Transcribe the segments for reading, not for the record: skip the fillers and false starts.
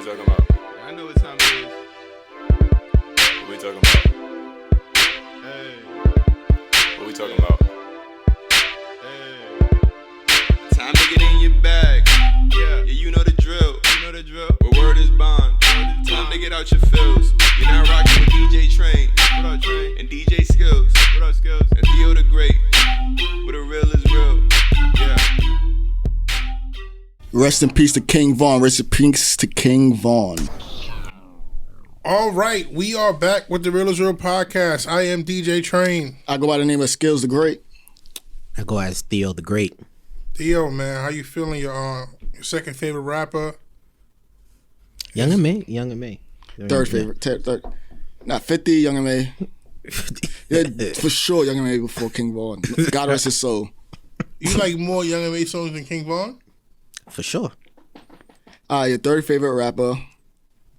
talking about? I know what time it is. What we talking about? Hey, What we talking about? hey. Time to get in your bag. Yeah, Yeah, you know the drill. you know the drill. Where word is bond. Time to get out your feels. You're now rocking with DJ Train What up, Train? and DJ Skills What up, Skills? and Theo the Great. Where the real is real. Yeah. Rest in peace to King Von. Rest in peace to King Von. All right, we are back with the Real is Real podcast. I am DJ Train. I go by the name of Skills the Great. I go as Theo the Great. Theo, man, how you feeling? Your second favorite rapper? Young and May. Third favorite. Third. Not 50, Young and May. Yeah, for sure, Young and May before King Von. God rest his soul. You like more Young and May songs than King Von? For sure. Your third favorite rapper.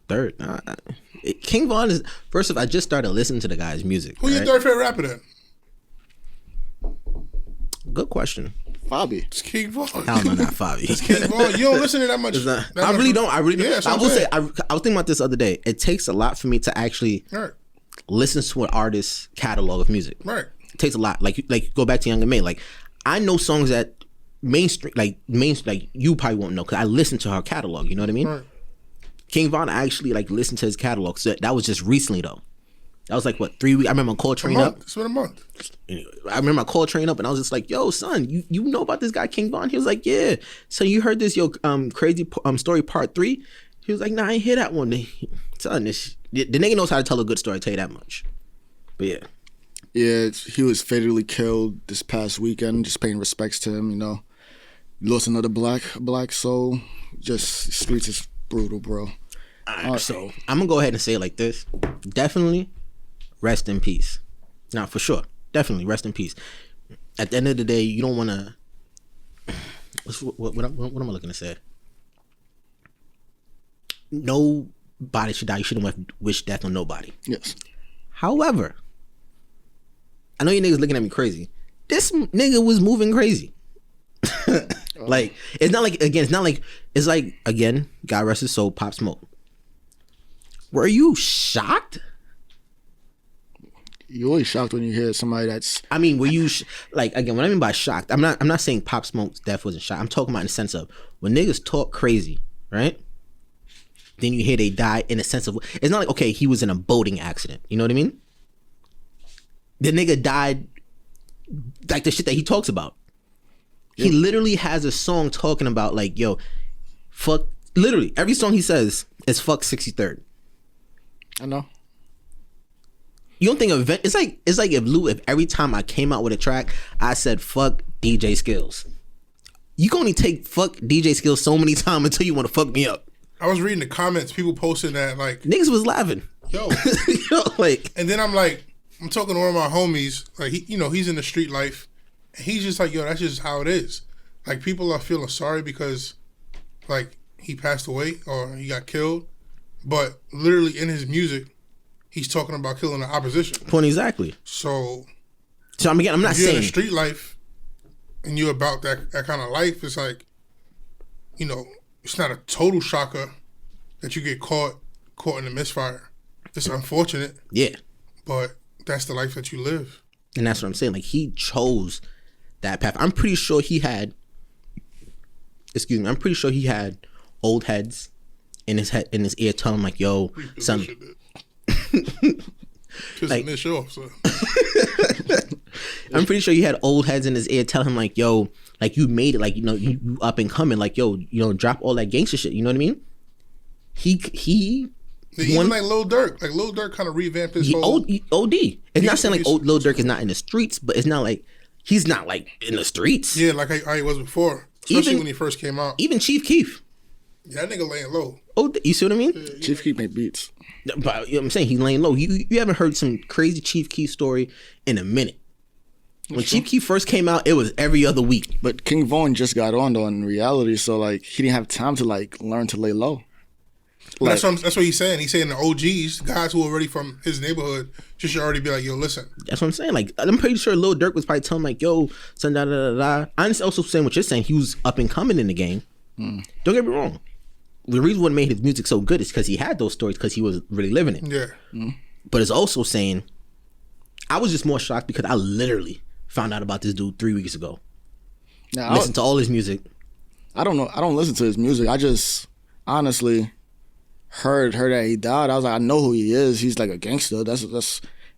Third. King Von is, first off, I just started listening to the guy's music. Who your third favorite rapper then? Good question. Fabi. It's King Von. Hell no, not Fabi. King Von. You don't listen to that much. I really don't. I really Yeah, don't. that's I what will I'm say, saying. I was thinking about this the other day. It takes a lot for me to actually Right, listen to an artist's catalog of music. right. It takes a lot. Like go back to Young and May. Like I know songs that mainstream, like you probably won't know because I listened to her catalog. You know what I mean? Right. King Von, I actually like listened to his catalog. So that was just recently though. That was like what, 3 weeks. I remember Call Train Up. It's been a month. Anyway, I remember I called Train Up and I was just like, "Yo, son, you know about this guy King Von?" He was like, "Yeah." So you heard this crazy story part 3? He was like, "Nah, I ain't hear that one." Son, the nigga knows how to tell a good story. I tell you that much. But yeah. Yeah, he was fatally killed this past weekend. Just paying respects to him, you know. Lost another black soul. Just streets is brutal, bro. Alright, so I'm gonna go ahead and say it like this. Definitely rest in peace. Now for sure. Definitely rest in peace. At the end of the day, you don't wanna what am I looking to say? Nobody should die. You shouldn't wish death on nobody. Yes. However, I know you niggas looking at me crazy. This nigga was moving crazy. Like, it's not like, it's like, again, God rest his soul, Pop Smoke. Were you shocked? You always shocked when you hear somebody that's... I mean, were you, like, again, what I mean by shocked, I'm not saying Pop Smoke's death wasn't shocked. I'm talking about in the sense of, when niggas talk crazy, right? Then you hear they die in a sense of, it's not like, okay, he was in a boating accident. You know what I mean? The nigga died like the shit that he talks about. He literally has a song talking about like, yo, fuck, literally every song he says is fuck 63rd. I know. You don't think it's like if every time I came out with a track, I said fuck DJ Skills. You can only take fuck DJ Skills so many times until you want to fuck me up. I was reading the comments, people posting that like, Niggas was laughing. yo. Like, And then I'm talking to one of my homies, like he's in the street life, and he's just like, yo, that's just how it is. Like people are feeling sorry because, like, he passed away or he got killed, but literally in his music, he's talking about killing the opposition. point exactly. So I'm not if you're in saying the street life, and you're about that kind of life, it's like, it's not a total shocker that you get caught in the misfire. It's unfortunate, yeah. but that's the life that you live. And that's what I'm saying. Like, he chose that path. I'm pretty sure he had old heads in his ear telling him like, yo, son. Just miss off, so. I'm pretty sure he had old heads in his ear telling him like, yo, like you made it, like, you up and coming, like, yo, drop all that gangster shit. You know what I mean? Even like Lil Durk. Like Lil Durk kind of revamped his whole... OD. It's not saying like Lil Durk is not in the streets, but it's not like he's not like in the streets. Yeah, like how he was before. Especially when he first came out. Even Chief Keef. Yeah, that nigga laying low. You see what I mean? Yeah. Chief Keef make beats. But you know what I'm saying? He's laying low. You haven't heard some crazy Chief Keef story in a minute. When Chief Keef first came out, it was every other week. But King Von just got on though in reality, so like he didn't have time to like learn to lay low. Like, that's what he's saying. He's saying the OGs, guys who are already from his neighborhood, just should already be like, yo, listen. That's what I'm saying. Like, I'm pretty sure Lil Durk was probably telling him like, yo, son, da da da da. I'm also saying what you're saying. He was up and coming in the game. Don't get me wrong. the reason what made his music so good is because he had those stories because he was really living it. Yeah. But it's also saying, I was just more shocked because I literally found out about this dude 3 weeks ago. Now, Listen to all his music. I don't know. I don't listen to his music. I just honestly heard that he died. I was like, I know who he is. He's like a gangster. That's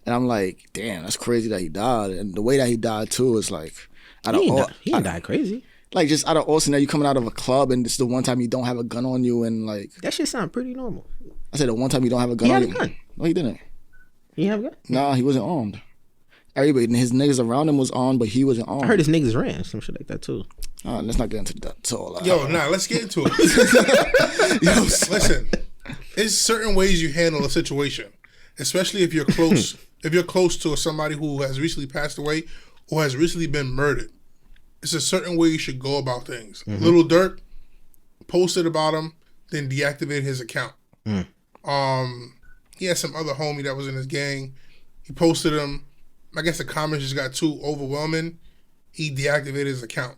and I'm like, damn, that's crazy that he died. And the way that he died too is like, He ain't die crazy. Like just out of all now you coming out of a club and it's the one time you don't have a gun on you and like That shit sound pretty normal. I said the one time you don't have a gun He on had you. a gun. No, he didn't. He have a gun? Nah, he wasn't armed. Everybody and his niggas around him was armed, but he wasn't armed. I heard his niggas ran, some shit like that too. Let's not get into that. So, Let's get into it. Listen, there's certain ways you handle a situation, especially if you're close. If you're close to somebody who has recently passed away or has recently been murdered, it's a certain way you should go about things. Little Dirk posted about him, then deactivated his account. He had some other homie that was in his gang. He posted him. I guess the comments just got too overwhelming. He deactivated his account.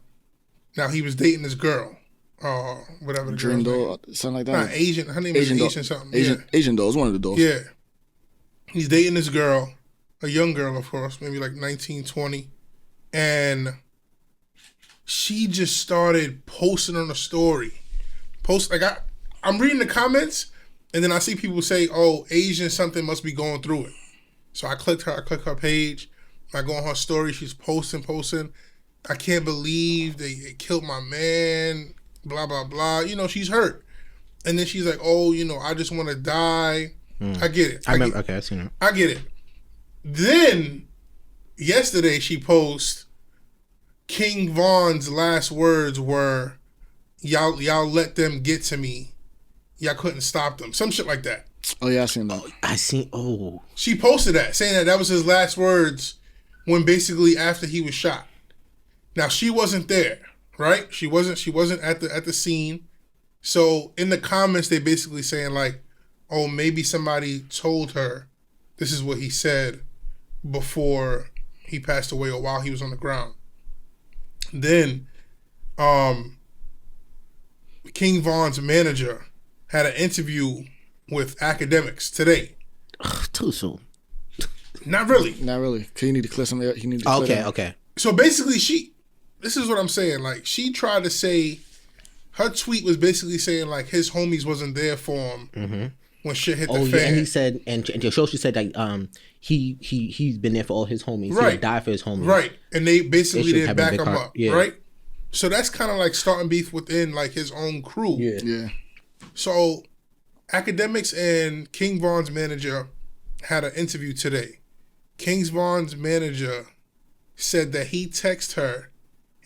Now he was dating this girl, whatever the girl's name. Something like that. Not Asian. Her name is Asian something. Asian doll. It's one of the dolls. Yeah. He's dating this girl, a young girl, of course, maybe like 19, 20. And she just started posting on a story. I'm reading the comments, and then I see people say, oh, Asian something must be going through it. So I click her page. I go on her story. She's posting. I can't believe they killed my man, blah, blah, blah. You know, she's hurt. And then she's like, oh, I just want to die. I get it. I remember. Okay, I seen her. I get it. Then, yesterday she posted, King Von's last words were, y'all let them get to me. Y'all couldn't stop them. Some shit like that. Oh, yeah, I seen that. She posted that, saying that was his last words when basically after he was shot. Now, she wasn't there, right? She wasn't at the scene. So, in the comments, they basically saying like, oh, maybe somebody told her this is what he said before he passed away or while he was on the ground. Then, King Von's manager had an interview with academics today. Too soon. Not really. Cause you need to clear some air. Okay. So basically, this is what I'm saying. Like, she tried to say, her tweet was basically saying like his homies wasn't there for him when shit hit the fan. Yeah, and he said, and to show she said that he's been there for all his homies. Right. He died for his homies. Right, and they basically didn't back him up. Yeah. Right. So that's kind of like starting beef within like his own crew. Yeah. So, academics and King Von's manager had an interview today. King Von's manager said that he texted her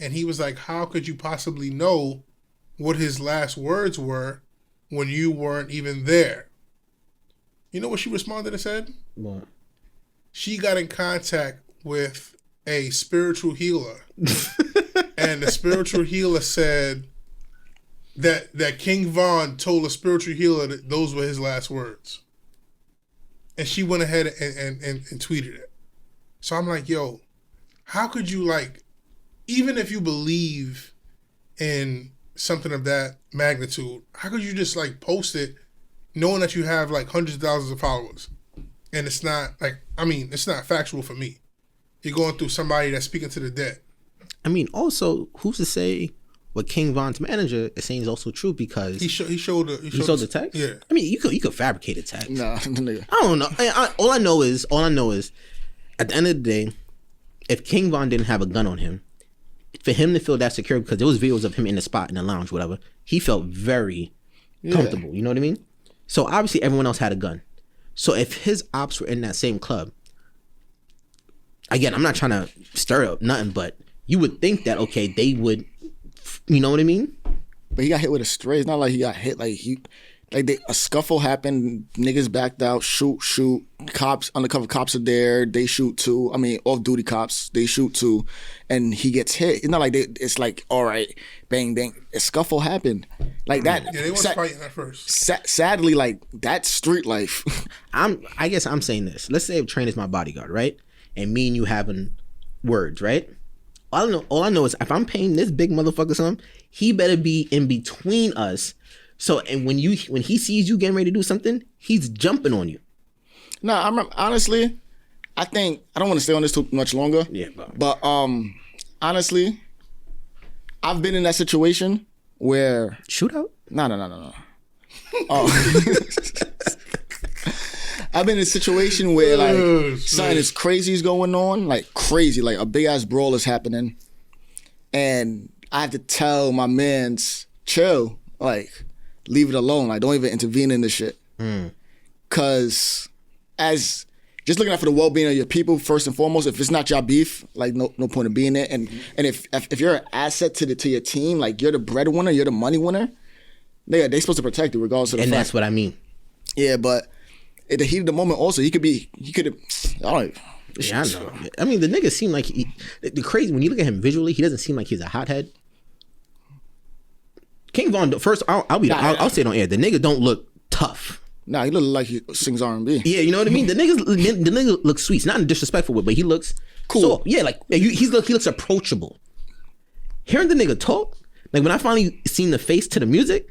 and he was like, how could you possibly know what his last words were when you weren't even there? You know what she responded and said? What? She got in contact with a spiritual healer. And the spiritual healer said that King Von told a spiritual healer that those were his last words. And she went ahead and tweeted it. So I'm like, yo, how could you like, even if you believe in something of that magnitude, how could you just like post it knowing that you have like hundreds of thousands of followers? And it's not like, it's not factual for me. You're going through somebody that's speaking to the dead. Also, who's to say what King Von's manager is saying is also true because he showed the text? Yeah. You could fabricate a text. Nah, I don't know. All I know is at the end of the day, if King Von didn't have a gun on him, for him to feel that secure, because there was videos of him in the spot, in the lounge, whatever, he felt very comfortable. You know what I mean? So obviously everyone else had a gun. So if his ops were in that same club, again, I'm not trying to stir up nothing, but you would think that, okay, they would, you know what I mean? But he got hit with a stray. It's not like he got hit. A scuffle happened. Niggas backed out. Shoot. Cops, undercover cops are there. They shoot too. Off-duty cops. They shoot too, and he gets hit. It's not like it's like, all right, bang bang. A scuffle happened like that. Yeah, they was fighting at first. Sadly, like that's street life. I guess I'm saying this. Let's say if Train is my bodyguard, right? And me and you having words, right? All I know is if I'm paying this big motherfucker something, he better be in between us So and when he sees you getting ready to do something, he's jumping on you. No, honestly, I think I don't want to stay on this too much longer. Yeah, but honestly, I've been in that situation where shootout. No. I've been in a situation where like something is crazy is going on, like crazy, like a big ass brawl is happening, and I have to tell my mans, chill, like leave it alone, like don't even intervene in this shit, cause as just looking out for the well-being of your people first and foremost. If it's not your beef, like no point of being there, and if you're an asset to your team, like you're the breadwinner, you're the money winner, they're supposed to protect you regardless of the and fact. that's what I mean. Yeah, but at the heat of the moment, also I don't. Yeah, I know. I mean, the nigga seemed like the crazy. When you look at him visually, he doesn't seem like he's a hothead. King Von, first, I'll say it on air. The nigga don't look tough. Nah, he look like he sings R&B. Yeah, you know what I mean. The nigga looks sweet, not in a disrespectful way, but he looks cool. So, yeah, like he looks approachable. Hearing the nigga talk, like when I finally seen the face to the music,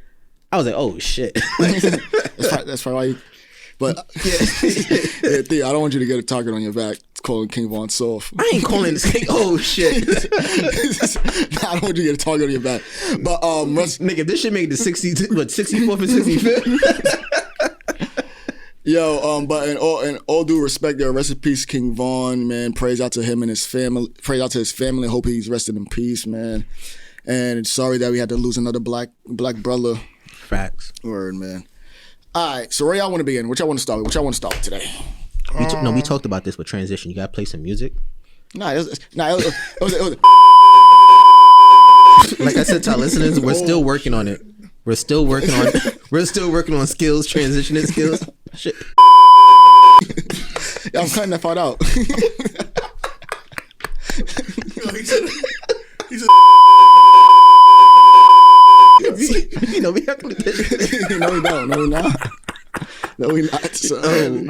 I was like, oh shit. That's probably why you. But yeah, Thea, I don't want you to get a target on your back calling King Von soft. I ain't calling this King. Oh shit! I don't want you to get a target on your back. But nigga, if this shit make the 64th and 65th. Yo, but in all due respect, yo, rest in peace, King Von, man. Praise out to him and his family. Praise out to his family. Hope he's resting in peace, man. And sorry that we had to lose another black brother. Facts. Word, man. All right, so where y'all want to begin? What y'all want to start with? What y'all want to start with today? We talked about this with transition. You gotta play some music. It was like I said to our listeners, we're still working on it. We're still working on skills, transitioning skills. Shit. Yeah, I'm cutting that part out. He said you know, we have to do this. No, we don't. No, we not. No, we not. So,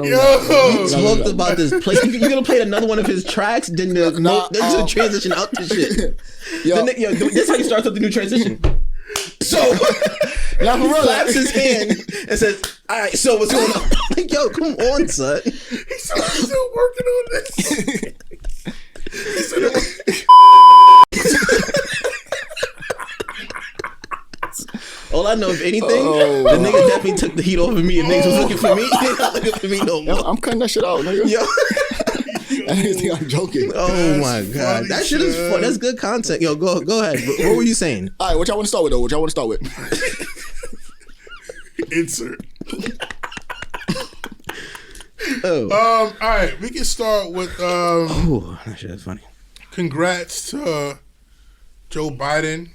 we talked about this. You're gonna play another one of his tracks, then the transition out to shit. That's how you start up the new transition. So he claps his hand and says, "All right, so what's going on?" Like, yo, come on, son. He's still working on this. All I know, if anything, the nigga definitely took the heat off of me. If niggas was looking for me, they're not looking for me no more. I'm cutting that shit out, nigga. Yo. I didn't think I'm joking. Oh my god, that shit is fun. That's good content. Yo, go ahead. What were you saying? All right, what y'all want to start with though? What y'all want to start with? Insert. Oh. All right, we can start with. Oh, that shit is funny. Congrats to Joe Biden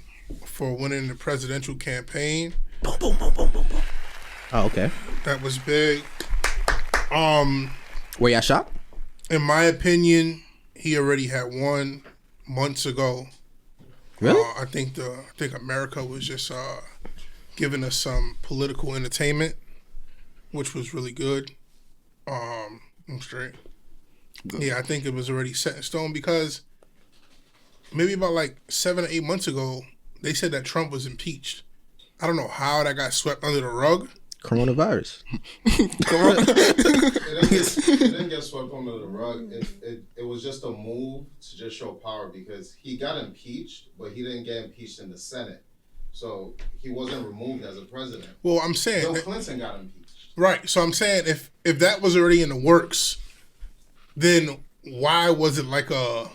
for winning the presidential campaign. Boom, boom, boom, boom, boom, boom. Oh, okay. That was big. Were y'all shocked? In my opinion, he already had won months ago. Really? I think America was just giving us some political entertainment, which was really good. I'm straight. Good. Yeah, I think it was already set in stone because maybe about like 7 or 8 months ago, they said that Trump was impeached. I don't know how that got swept under the rug. Coronavirus. It didn't get swept under the rug. It was just a move to just show power because he got impeached, but he didn't get impeached in the Senate. So he wasn't removed as a president. Well, I'm saying Bill Clinton got impeached. Right. So I'm saying if that was already in the works, then why was it like a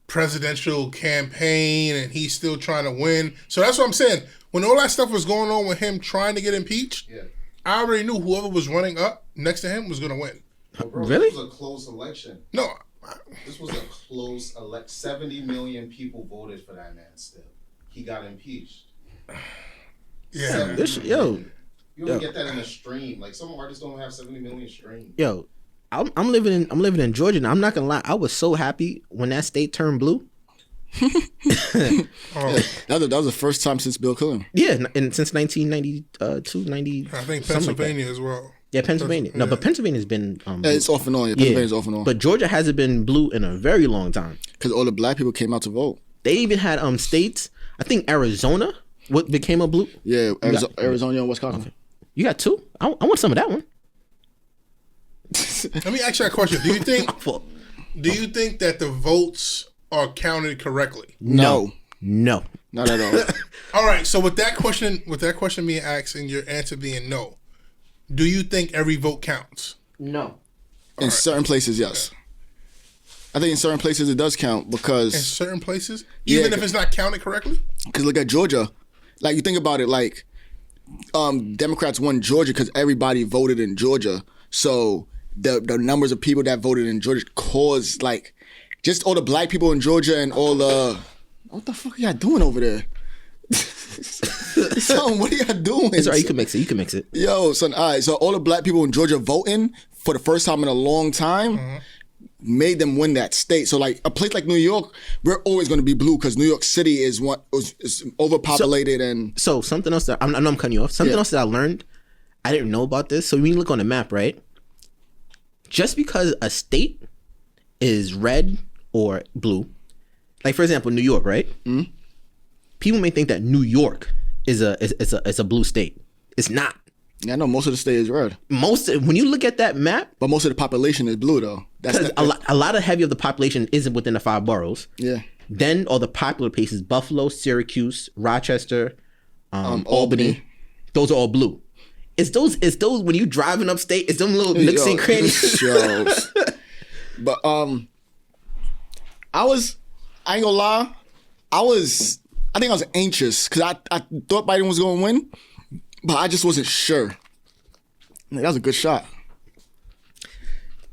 presidential campaign and he's still trying to win? So that's what I'm saying. When all that stuff was going on with him trying to get impeached, I already knew whoever was running up next to him was going to win. But bro, really? This was a close election. No. This was a close election. 70 million people voted for that man still. He got impeached. Yeah. You don't get that in a stream. Like some artists don't have 70 million streams. Yo, I'm living in Georgia now. I'm not gonna lie. I was so happy when that state turned blue. That was the first time since Bill Clinton. Yeah, and since 1992, 90. I think Pennsylvania as well. Yeah, Pennsylvania. No, but Pennsylvania's been blue. It's off and on. Yeah, Pennsylvania's off and on. But Georgia hasn't been blue in a very long time. Because all the black people came out to vote. They even had states. I think Arizona What became a blue? Yeah, Arizona and Wisconsin. Okay. You got 2? I want some of that one. Let me ask you a question. Do you think that the votes are counted correctly? No. Not Not at all. All right. So with that question being asked and your answer being no, do you think every vote counts? No. In certain places, yes. I think in certain places it does count because In certain places, even if it's not counted correctly. Because look at Georgia. Like, you think about it, like, Democrats won Georgia because everybody voted in Georgia. So the numbers of people that voted in Georgia caused, like, just all the black people in Georgia and all the... What the fuck are y'all doing over there? Son, what are y'all doing? It's all right. You can mix it. Yo, son, all right. So all the black people in Georgia voting for the first time in a long time made them win that state. So, like, a place like New York, we're always going to be blue because New York City is overpopulated. So something else that I know I'm cutting you off. Something else that I learned, I didn't know about this. So when you look on the map, right? Just because a state is red or blue, like for example, New York, right? Mm-hmm. People may think that New York is a blue state. It's not. Yeah, I know most of the state is red. When you look at that map, but most of the population is blue though. Because a lot of heavy of the population isn't within the 5 boroughs. Yeah. Then all the popular places: Buffalo, Syracuse, Rochester, Albany. Those are all blue. It's those when you driving upstate. It's them little nooks and crannies. But I ain't gonna lie. I think I was anxious because I thought Biden was gonna win, but I just wasn't sure. That was a good shot.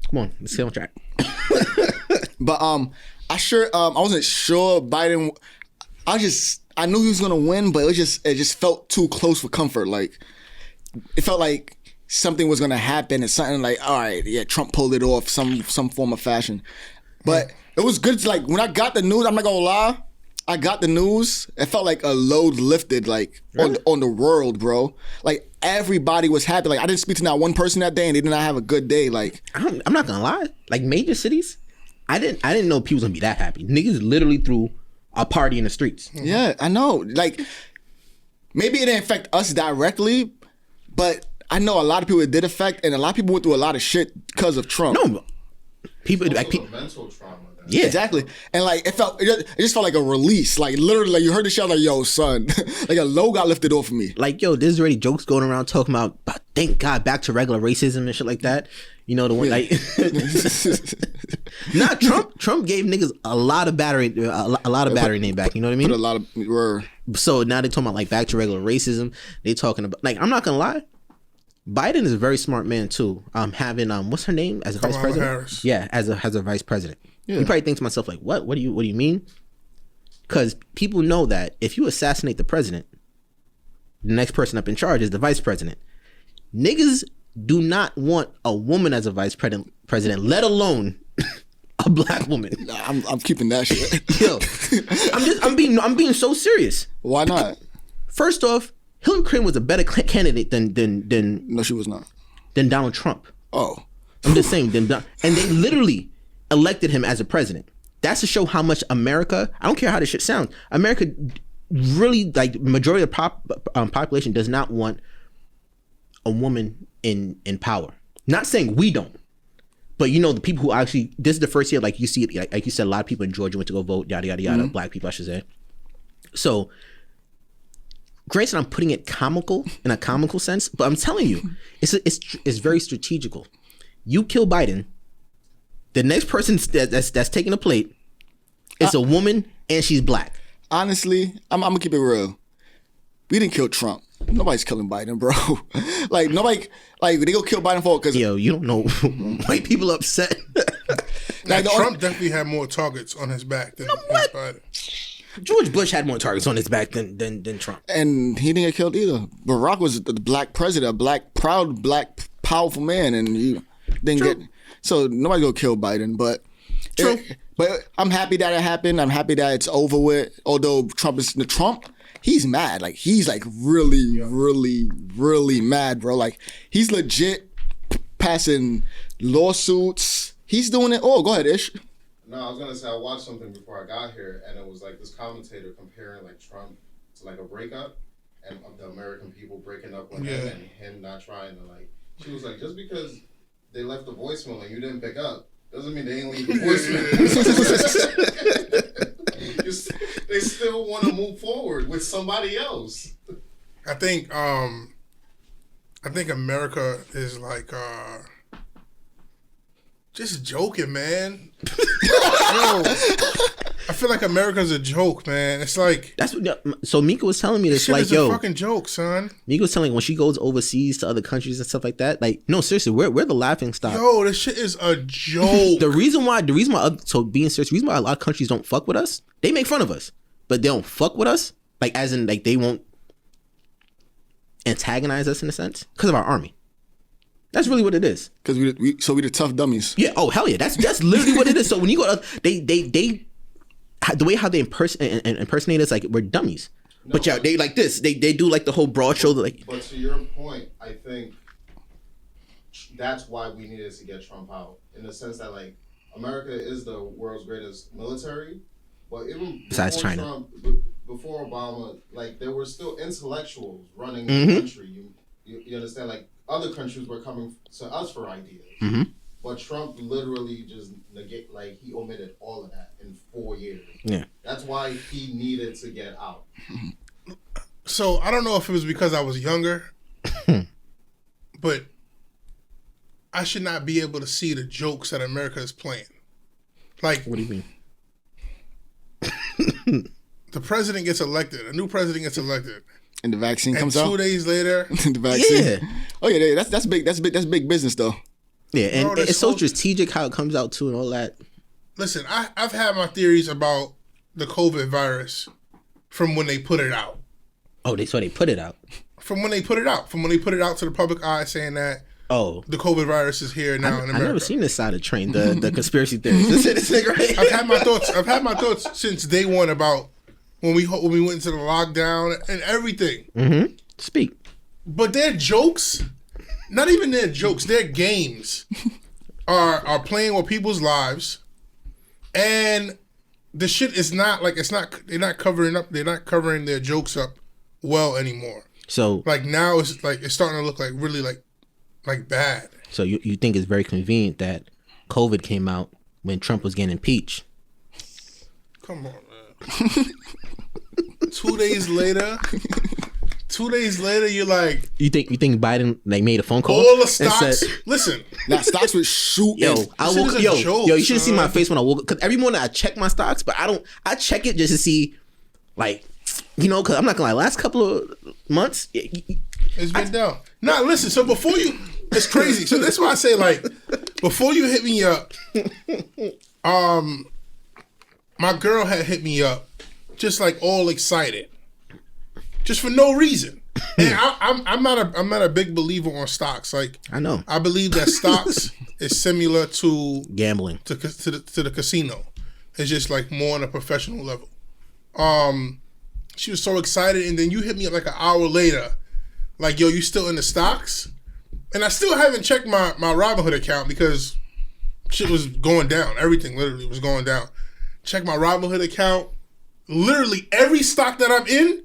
Come on, let's get on track. But I wasn't sure Biden. I knew he was gonna win, but it just felt too close for comfort. Like, it felt like something was gonna happen and something like, all right, yeah, Trump pulled it off some form of fashion. But it was good. Like, when I got the news, I'm not gonna lie, I got the news. It felt like a load lifted, like, really? on the world, bro. Like, everybody was happy. Like, I didn't speak to not one person that day, and they did not have a good day. Like, I'm not gonna lie. Like, major cities, I didn't know people was gonna be that happy. Niggas literally threw a party in the streets. Yeah, I know. Like, maybe it didn't affect us directly, but I know a lot of people it did affect, and a lot of people went through a lot of shit because of Trump. No, people like mental trauma. Yeah, exactly. And like it just felt like a release. Like, literally, like, you heard the shit, like, yo, son, like a load got lifted off of me. Like, yo, there's already jokes going around talking about thank God back to regular racism and shit like that. You know, the one like Trump gave niggas a lot of battery name back. You know what I mean? Put a lot of So now they're talking about like back to regular racism. They talking about, like, I'm not gonna lie, Biden is a very smart man too. Having what's her name as a vice president? Harris. Yeah, as a vice president. Yeah. You probably think to myself like, what do you mean? Because people know that if you assassinate the president, the next person up in charge is the vice president. Niggas do not want a woman as a vice president, let alone a black woman. I'm keeping that shit. Yo, I'm being so serious. Why not? First off, Hillary Clinton was a better candidate than No, she was not. Than Donald Trump. Oh, I'm just saying. And they literally elected him as a president. That's to show how much America, I don't care how this shit sounds, America really, like, majority of the population does not want a woman in power. Not saying we don't, but you know, the people who actually, this is the first year, like you see, like you said, a lot of people in Georgia went to go vote, yada yada yada, black people I should say. So granted, I'm putting it in a comical sense, but I'm telling you, it's very strategical. You kill Biden, the next person that's taking the plate is a woman, and she's black. Honestly, I'm gonna keep it real. We didn't kill Trump. Nobody's killing Biden, bro. Like, nobody, like, they go kill Biden for it because, yo, you don't know white people upset. Like, Trump definitely had more targets on his back than Biden. George Bush had more targets on his back than Trump, and he didn't get killed either. Barack was the black president, a proud black powerful man, and he didn't get. So nobody go kill Biden, but I'm happy that it happened. I'm happy that it's over with. Although Trump, he's mad. Like, he's like really, really, really mad, bro. Like, he's legit passing lawsuits. He's doing it. Oh, go ahead, Ish. No, I was gonna say I watched something before I got here, and it was like this commentator comparing like Trump like a breakup, and of the American people breaking up with Yeah. him and him not trying to like. She was like, just because they left the voicemail and you didn't pick up doesn't mean they didn't leave the voicemail. They still want to move forward with somebody else. I think America is like just joking, man. Yo, I feel like America's a joke, man. It's like That's what. So Mika was telling me this, shit like, is a yo, fucking joke, son. Mika was telling me when she goes overseas to other countries and stuff like that. Like, no, seriously, we're the laughing stock. Yo, this shit is a joke. The reason why, so being serious, the reason why a lot of countries don't fuck with us, they make fun of us, but they don't fuck with us, like as in like they won't antagonize us in a sense because of our army. That's really what it is. Because we the tough dummies. Yeah. Oh hell yeah. That's literally what it is. So when you go, they the way how they impersonate us, like we're dummies. No, but yeah, they like this. They do like the whole broad shoulder, like. But to your point, I think that's why we needed to get Trump out, in the sense that like America is the world's greatest military, but even Besides before China. Trump, before Obama, like there were still intellectuals running Mm-hmm. the country. You understand? Like other countries were coming to us for ideas, Mm-hmm. but Trump literally just he omitted all of that in 4 years. Yeah. That's why he needed to get out. So I don't know if it was because I was younger, but I should not be able to see the jokes that America is playing. Like, What do you mean? the president gets elected, a new president gets elected, And the vaccine and comes 2 out. days later, The vaccine. Yeah. Oh yeah, that's big. That's big business though. Yeah, and Bro, this it's so whole- strategic how it comes out too and all that. listen, I've had my theories about the COVID virus from when they put it out. Oh, so they put it out. From when they put it out to the public eye, saying that Oh, the COVID virus is here now in I've America. never seen this side of the train. The conspiracy theories. This nigga right I've had my thoughts since day one about when we went into the lockdown and everything. Mm-hmm. Speak. But their jokes, not even their jokes, their games are playing with people's lives, and the shit is not like they're not covering their jokes up well anymore. So Like now it's starting to look like really like bad. So you think it's very convenient that COVID came out when Trump was getting impeached? Come on, man. 2 days later, you're like, You think Biden like made a phone call? all the and stocks. said, Listen, Now stocks would shoot. Yo, in. I This shit woke is a joke, you should have seen my son. face when I woke up. Because every morning I check my stocks, but I check it just to see, like, because I'm not gonna lie. Last couple of months, it's been down. Nah, listen. So before you, it's crazy. So that's why I say like, before you hit me up, my girl had hit me up, just like all excited, just for no reason. And I'm not a big believer on stocks. Like I know I believe that stocks is similar to gambling. the casino. It's just like more on a professional level. She was so excited, and then you hit me up like an hour later, like, yo, you still in the stocks? And I still haven't checked my Robinhood account because shit was going down. Everything literally was going down. Check my Robinhood account. Literally every stock that I'm in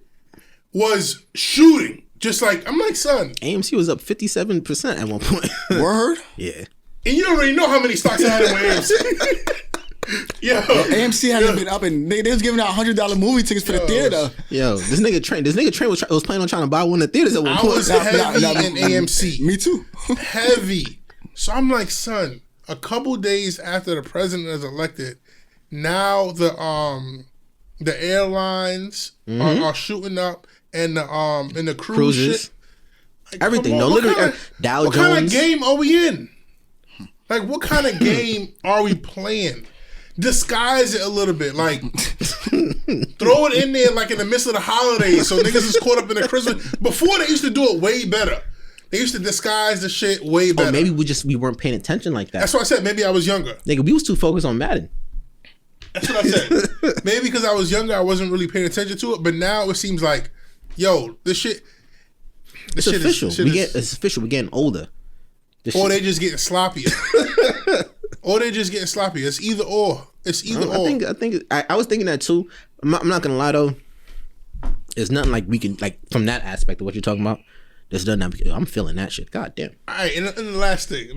was shooting. Just like, I'm like, son. AMC was up 57% at one point. Word. Yeah. And you already know how many stocks I had in my AMC. Yo, AMC hasn't been up, and they was giving out $100 movie tickets for the theater. Yo, this nigga train was planning on trying to buy one of the theaters at one I point. was heavy in AMC. Me too. Heavy. So I'm like, son, a couple days after the president is elected, now the airlines are shooting up, and the cruise Cruises. shit. Like, Everything. come No, on, literally, Dow what kind of Jones. game are we in? Like, what kind of game are we playing? Disguise it a little bit, like throw it in there like in the midst of the holidays, so niggas is caught up in the Christmas. Before they used to do it way better. They used to disguise the shit way better. Or maybe we weren't paying attention like that. That's what I said. Maybe I was younger. Nigga, we was too focused on Madden. That's what I said. Maybe because I was younger, I wasn't really paying attention to it. But now it seems like, yo, this shit. It's official. It's official. We're getting older. Or they just getting sloppier. Or they just getting sloppy. It's either or. It's either or. I think I was thinking that too. I'm not gonna lie though. It's nothing like we can like from that aspect of what you're talking about. There's nothing. I'm feeling that shit. God damn. All right, and the last thing.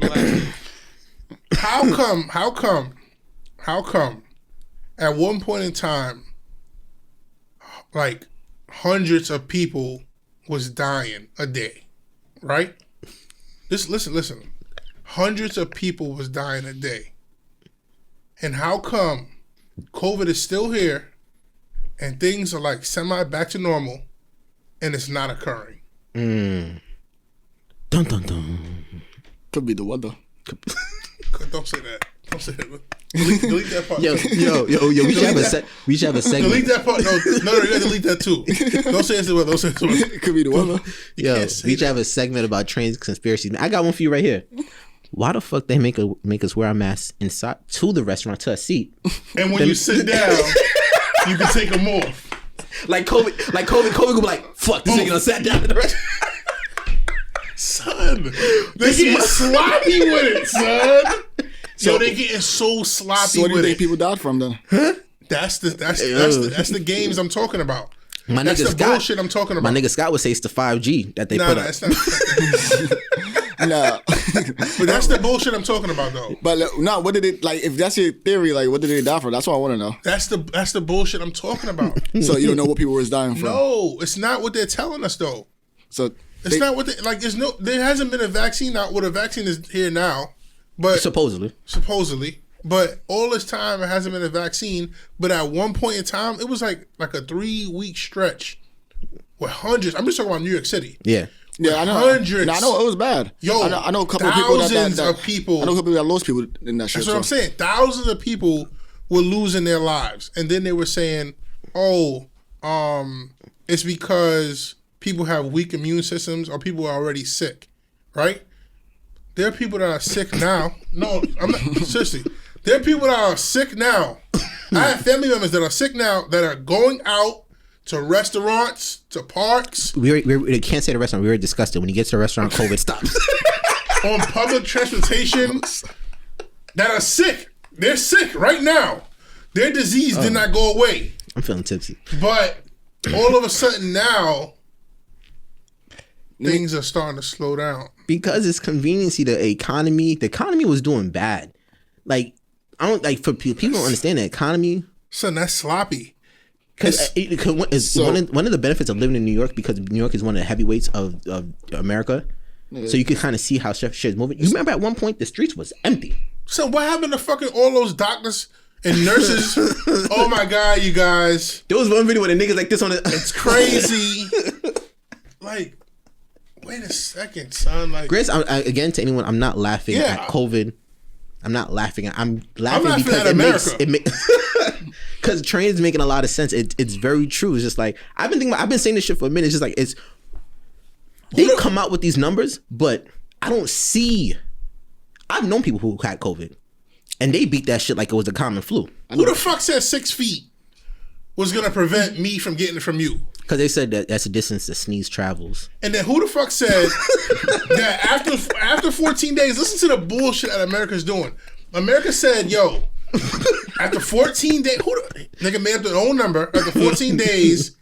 How come? At one point in time, like hundreds of people was dying a day, right? Listen. Hundreds of people was dying a day. And how come COVID is still here and things are like semi back to normal and it's not occurring? Dun dun dun. Could be the weather. Don't say that. Don't say that. Delete that part. Yo. We should have a segment. Delete that part. No, you gotta delete that too. Don't say it's the weather. Don't say it's the weather. It could be the weather. Yo, we should have a segment about trains conspiracies. I got one for you right here. Why the fuck they make us wear our masks inside to the restaurant to a seat? And when you sit down, you can take them off. Like COVID could be like, fuck, this nigga done sat down in the restaurant. Son, they getting sloppy with it, son. Yo, they getting so sloppy So what do you with think it. people died from then? That's the games I'm talking about. My That's nigga the Scott, bullshit I'm talking about. My nigga Scott would say it's the 5G that they Nah, put nah, up. it's not. No. But that's the bullshit I'm talking about, though. But no, what did it like? If that's your theory, like, what did they die from? That's what I want to know. That's the bullshit I'm talking about. So you don't know what people was dying from. No, it's not what they're telling us, though. So It's not what they, like. There hasn't been a vaccine out. Well, a vaccine is here now, but Supposedly. But all this time it hasn't been a vaccine. But at one point in time, it was like a 3-week stretch with hundreds. I'm just talking about New York City. Yeah. Yeah, I know. Hundreds. No, I know it was bad. Yo, I know a couple of people thousands of people. I know a couple people that lost people in that shit. That's what I'm saying. Thousands of people were losing their lives, and then they were saying, "Oh, it's because people have weak immune systems or people are already sick." Right? There are people that are sick now. No, I'm not. Seriously, there are people that are sick now. I have family members that are sick now that are going out to restaurants, to parks, We can't say the restaurant. We already discussed it. When you get to the restaurant, COVID stops. on public transportation that are sick. They're sick right now. Their disease did not go away. I'm feeling tipsy. But all of a sudden now, things are starting to slow down. Because it's conveniency, the economy was doing bad. Like, I don't like for people don't understand the economy. Son, that's sloppy. Because one of the benefits of living in New York, because New York is one of the heavyweights of America. So you can kind of see how shit is moving. You remember at one point the streets was empty. So what happened to fucking all those doctors and nurses? Oh my God, you guys. There was one video where the niggas like this on it. It's crazy. Like, wait a second, son. Like, Grace, again, to anyone, I'm not laughing at COVID. I'm not laughing. I'm laughing because at America. Because train's making a lot of sense. It's very true. It's just like I've been saying this shit for a minute. It's just like they come out with these numbers, but I don't see. I've known people who had COVID, and they beat that shit like it was a common flu. Who the fuck said 6 feet was gonna prevent me from getting it from you? Because they said that that's the distance the sneeze travels. And then who the fuck said that after 14 days? Listen to the bullshit that America's doing. America said, "Yo, after 14 days, nigga made up their own number. After 14 days,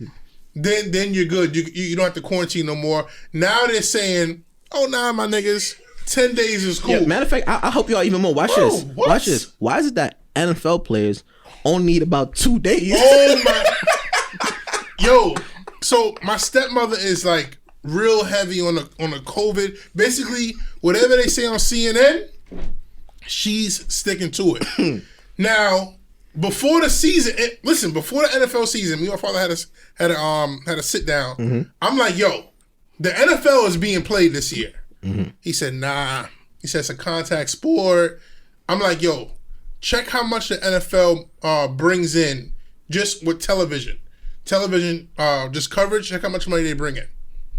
then you're good. You don't have to quarantine no more." Now they're saying, "Oh nah, my niggas, 10 days is cool." Yeah, matter of fact, I'll help you out even more. Watch Bro, this. what? Watch this. Why is it that NFL players only need about 2 days? Oh my, yo. So my stepmother is like real heavy on the COVID. Basically, whatever they say on CNN, she's sticking to it. Now, before the season, before the NFL season, me and my father had a sit down. Mm-hmm. I'm like, yo, the NFL is being played this year. Mm-hmm. He said, nah. He said it's a contact sport. I'm like, yo, check how much the NFL brings in just with television. Just coverage, check how much money they bring in.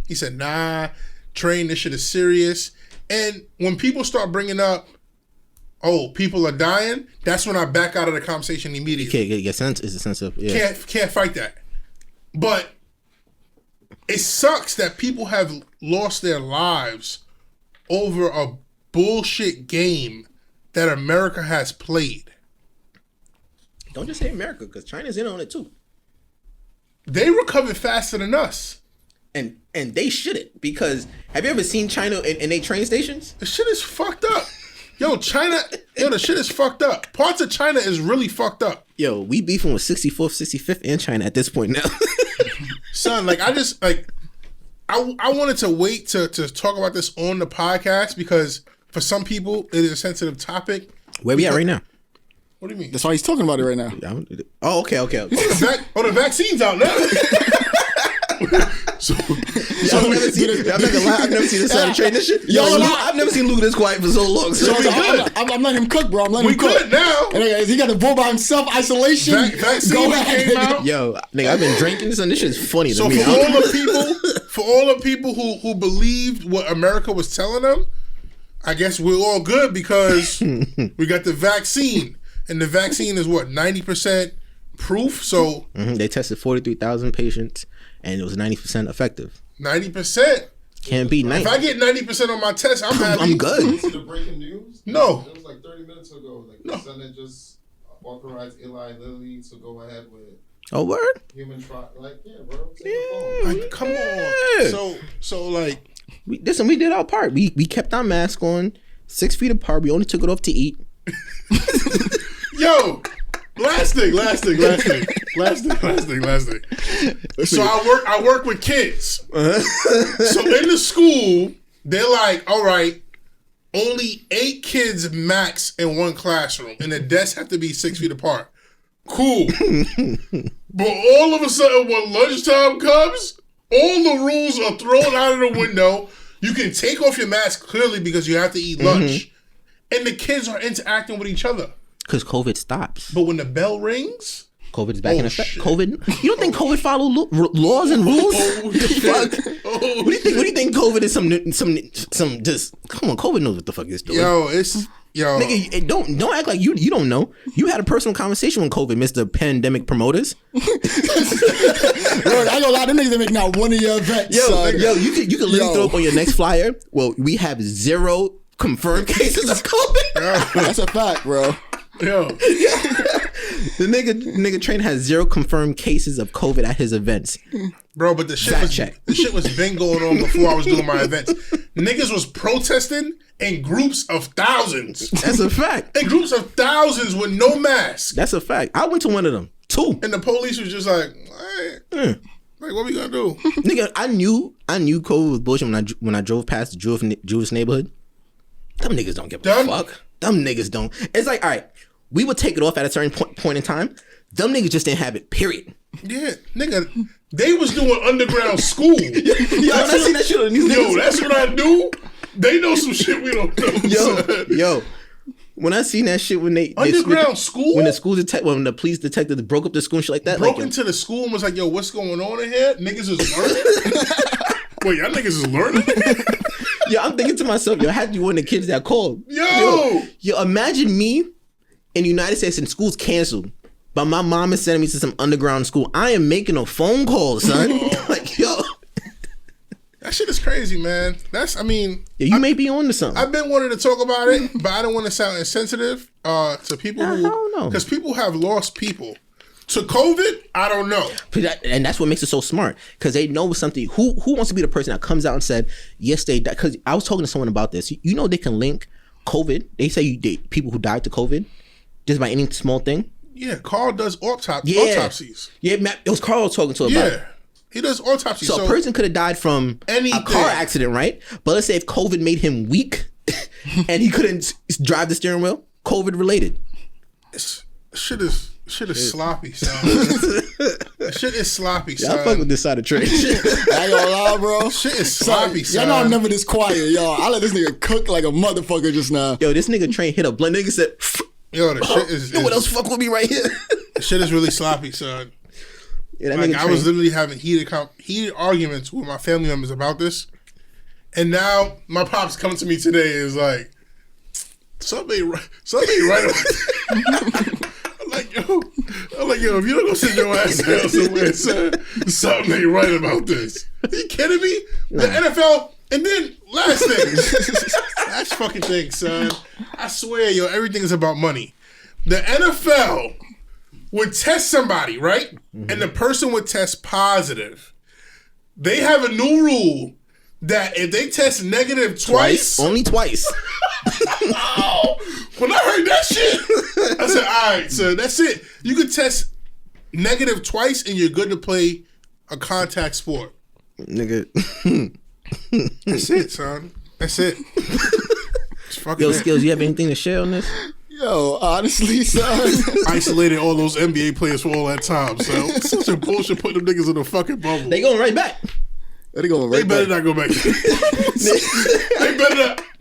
He said, nah, this shit is serious. And when people start bringing up, oh, people are dying, that's when I back out of the conversation immediately. You can't get sense. It's a sense of, yeah. Can't fight that. But it sucks that people have lost their lives over a bullshit game that America has played. Don't just say America, because China's in on it too. they recovered faster than us. And they shouldn't, because have you ever seen China in their train stations? The shit is fucked up. Yo, China, the shit is fucked up. Parts of China is really fucked up. Yo, we beefing with 64th, 65th in China at this point now. Son, like, I wanted to wait to talk about this on the podcast because for some people it is a sensitive topic. Where we at right now? What do you mean? That's why he's talking about it right now. Oh, the vaccine's out now. I've never seen this side of train. This shit. I've never seen Luke this quiet for so long. So I'm letting him cook, bro. I'm letting him cook. We good now. And he got to vote by himself, isolation. Vaccine came out. Yo, nigga, I've been drinking this and this shit's funny to so me. So for all the people who believed what America was telling them, I guess we're all good because we got the vaccine. And the vaccine is what, 90% proof? So they tested 43,000 patients and it was 90% effective. 90%? Can't beat 90. If I get 90% on my test, I'm happy. I'm good. You see the breaking news? No. It was like 30 minutes ago. Like the Senate just authorized Eli Lilly to go ahead with word? human trial. Like, yeah, bro. Like, come on. So like, we did our part. We kept our mask on 6 feet apart. We only took it off to eat. Yo, last thing. So I work with kids. So in the school, they're like, all right, only 8 kids max in one classroom, and the desks have to be 6 feet apart. Cool. But all of a sudden, when lunchtime comes, all the rules are thrown out of the window. You can take off your mask clearly because you have to eat lunch. And the kids are interacting with each other. Because COVID stops. But when the bell rings... COVID's back in effect. Shit. COVID... You don't think COVID follow laws and rules? What the fuck? What do you think COVID is some just... Come on, COVID knows what the fuck it's doing. Yo. Nigga, don't act like you don't know. You had a personal conversation with COVID, Mr. Pandemic Promoters. Bro, I ain't gonna lie, them niggas that make not one of your events. Yo, you can literally throw up on your next flyer. Well, we have 0 confirmed cases of COVID. That's a fact, bro. Yo. The nigga train has 0 confirmed cases of COVID at his events. Bro, but the shit was been going on before I was doing my events. Niggas was protesting in groups of thousands. That's a fact. In groups of thousands with no mask. That's a fact. I went to one of them. 2. And the police was just like, like, what we gonna do? Nigga, I knew COVID was bullshit when I drove past the Jewish neighborhood. Them niggas don't give a fuck. Them niggas don't. It's like, all right, we would take it off at a certain point in time. Them niggas just didn't have it, period. Yeah, nigga, they was doing underground school. I seen that shit on these niggas. Yo, that's what I do. They know some shit we don't know. Yo. When I seen that shit when they underground school, when the police detectives broke up the school and shit like that, broke into the school and was like, "Yo, what's going on in here? Niggas is learning." Wait, y'all niggas is learning? Yo, I'm thinking to myself, yo, had you one of the kids that called? Yo, imagine me in the United States and school's canceled, but my mom is sending me to some underground school. I am making a phone call, son. Like, yo. That shit is crazy, man. You may be on to something. I've been wanting to talk about it, but I don't want to sound insensitive to people because people have lost people. To COVID, I don't know. And that's what makes it so smart, because they know something. Who wants to be the person that comes out and said, yes, they died? Because I was talking to someone about this. You know they can link COVID. They say people who died to COVID just by any small thing. Yeah, Carl does autopsies. Yeah, it was Carl I was talking to about it. He does autopsies. So a person could have died from a car accident, right? But let's say if COVID made him weak and he couldn't drive the steering wheel, COVID related. Shit is sloppy, son. Shit is sloppy, son. Y'all fuck with this side of trade. I ain't gonna lie, bro. Shit is sloppy, son. Y'all know I'm never this quiet, y'all. I let this nigga cook like a motherfucker just now. Yo, this nigga train hit a blunt. Nigga said, yo, the shit is... Yo, what else fuck with me right here? The shit is really sloppy, son. Yeah, like, I was literally having heated arguments with my family members about this. And now my pops coming to me today is like, something ain't right. I'm like, yo, if you don't go sit your ass down somewhere, son, something ain't right about this. Are you kidding me? The NFL, and then last thing, last fucking thing, son. I swear, yo, everything is about money. The NFL would test somebody, right? And the person would test positive. They have a new rule that if they test negative twice, only twice. when I heard that shit, I said, all right, so that's it. You could test negative twice and you're good to play a contact sport. Nigga. That's it, son. That's it. It's fucking Yo, it. Skills, you have anything to share on this? Yo, honestly, son. Isolated all those NBA players for all that time, so it's such a bullshit putting them niggas in a fucking bubble. They going right back. They going They right better back. not go back.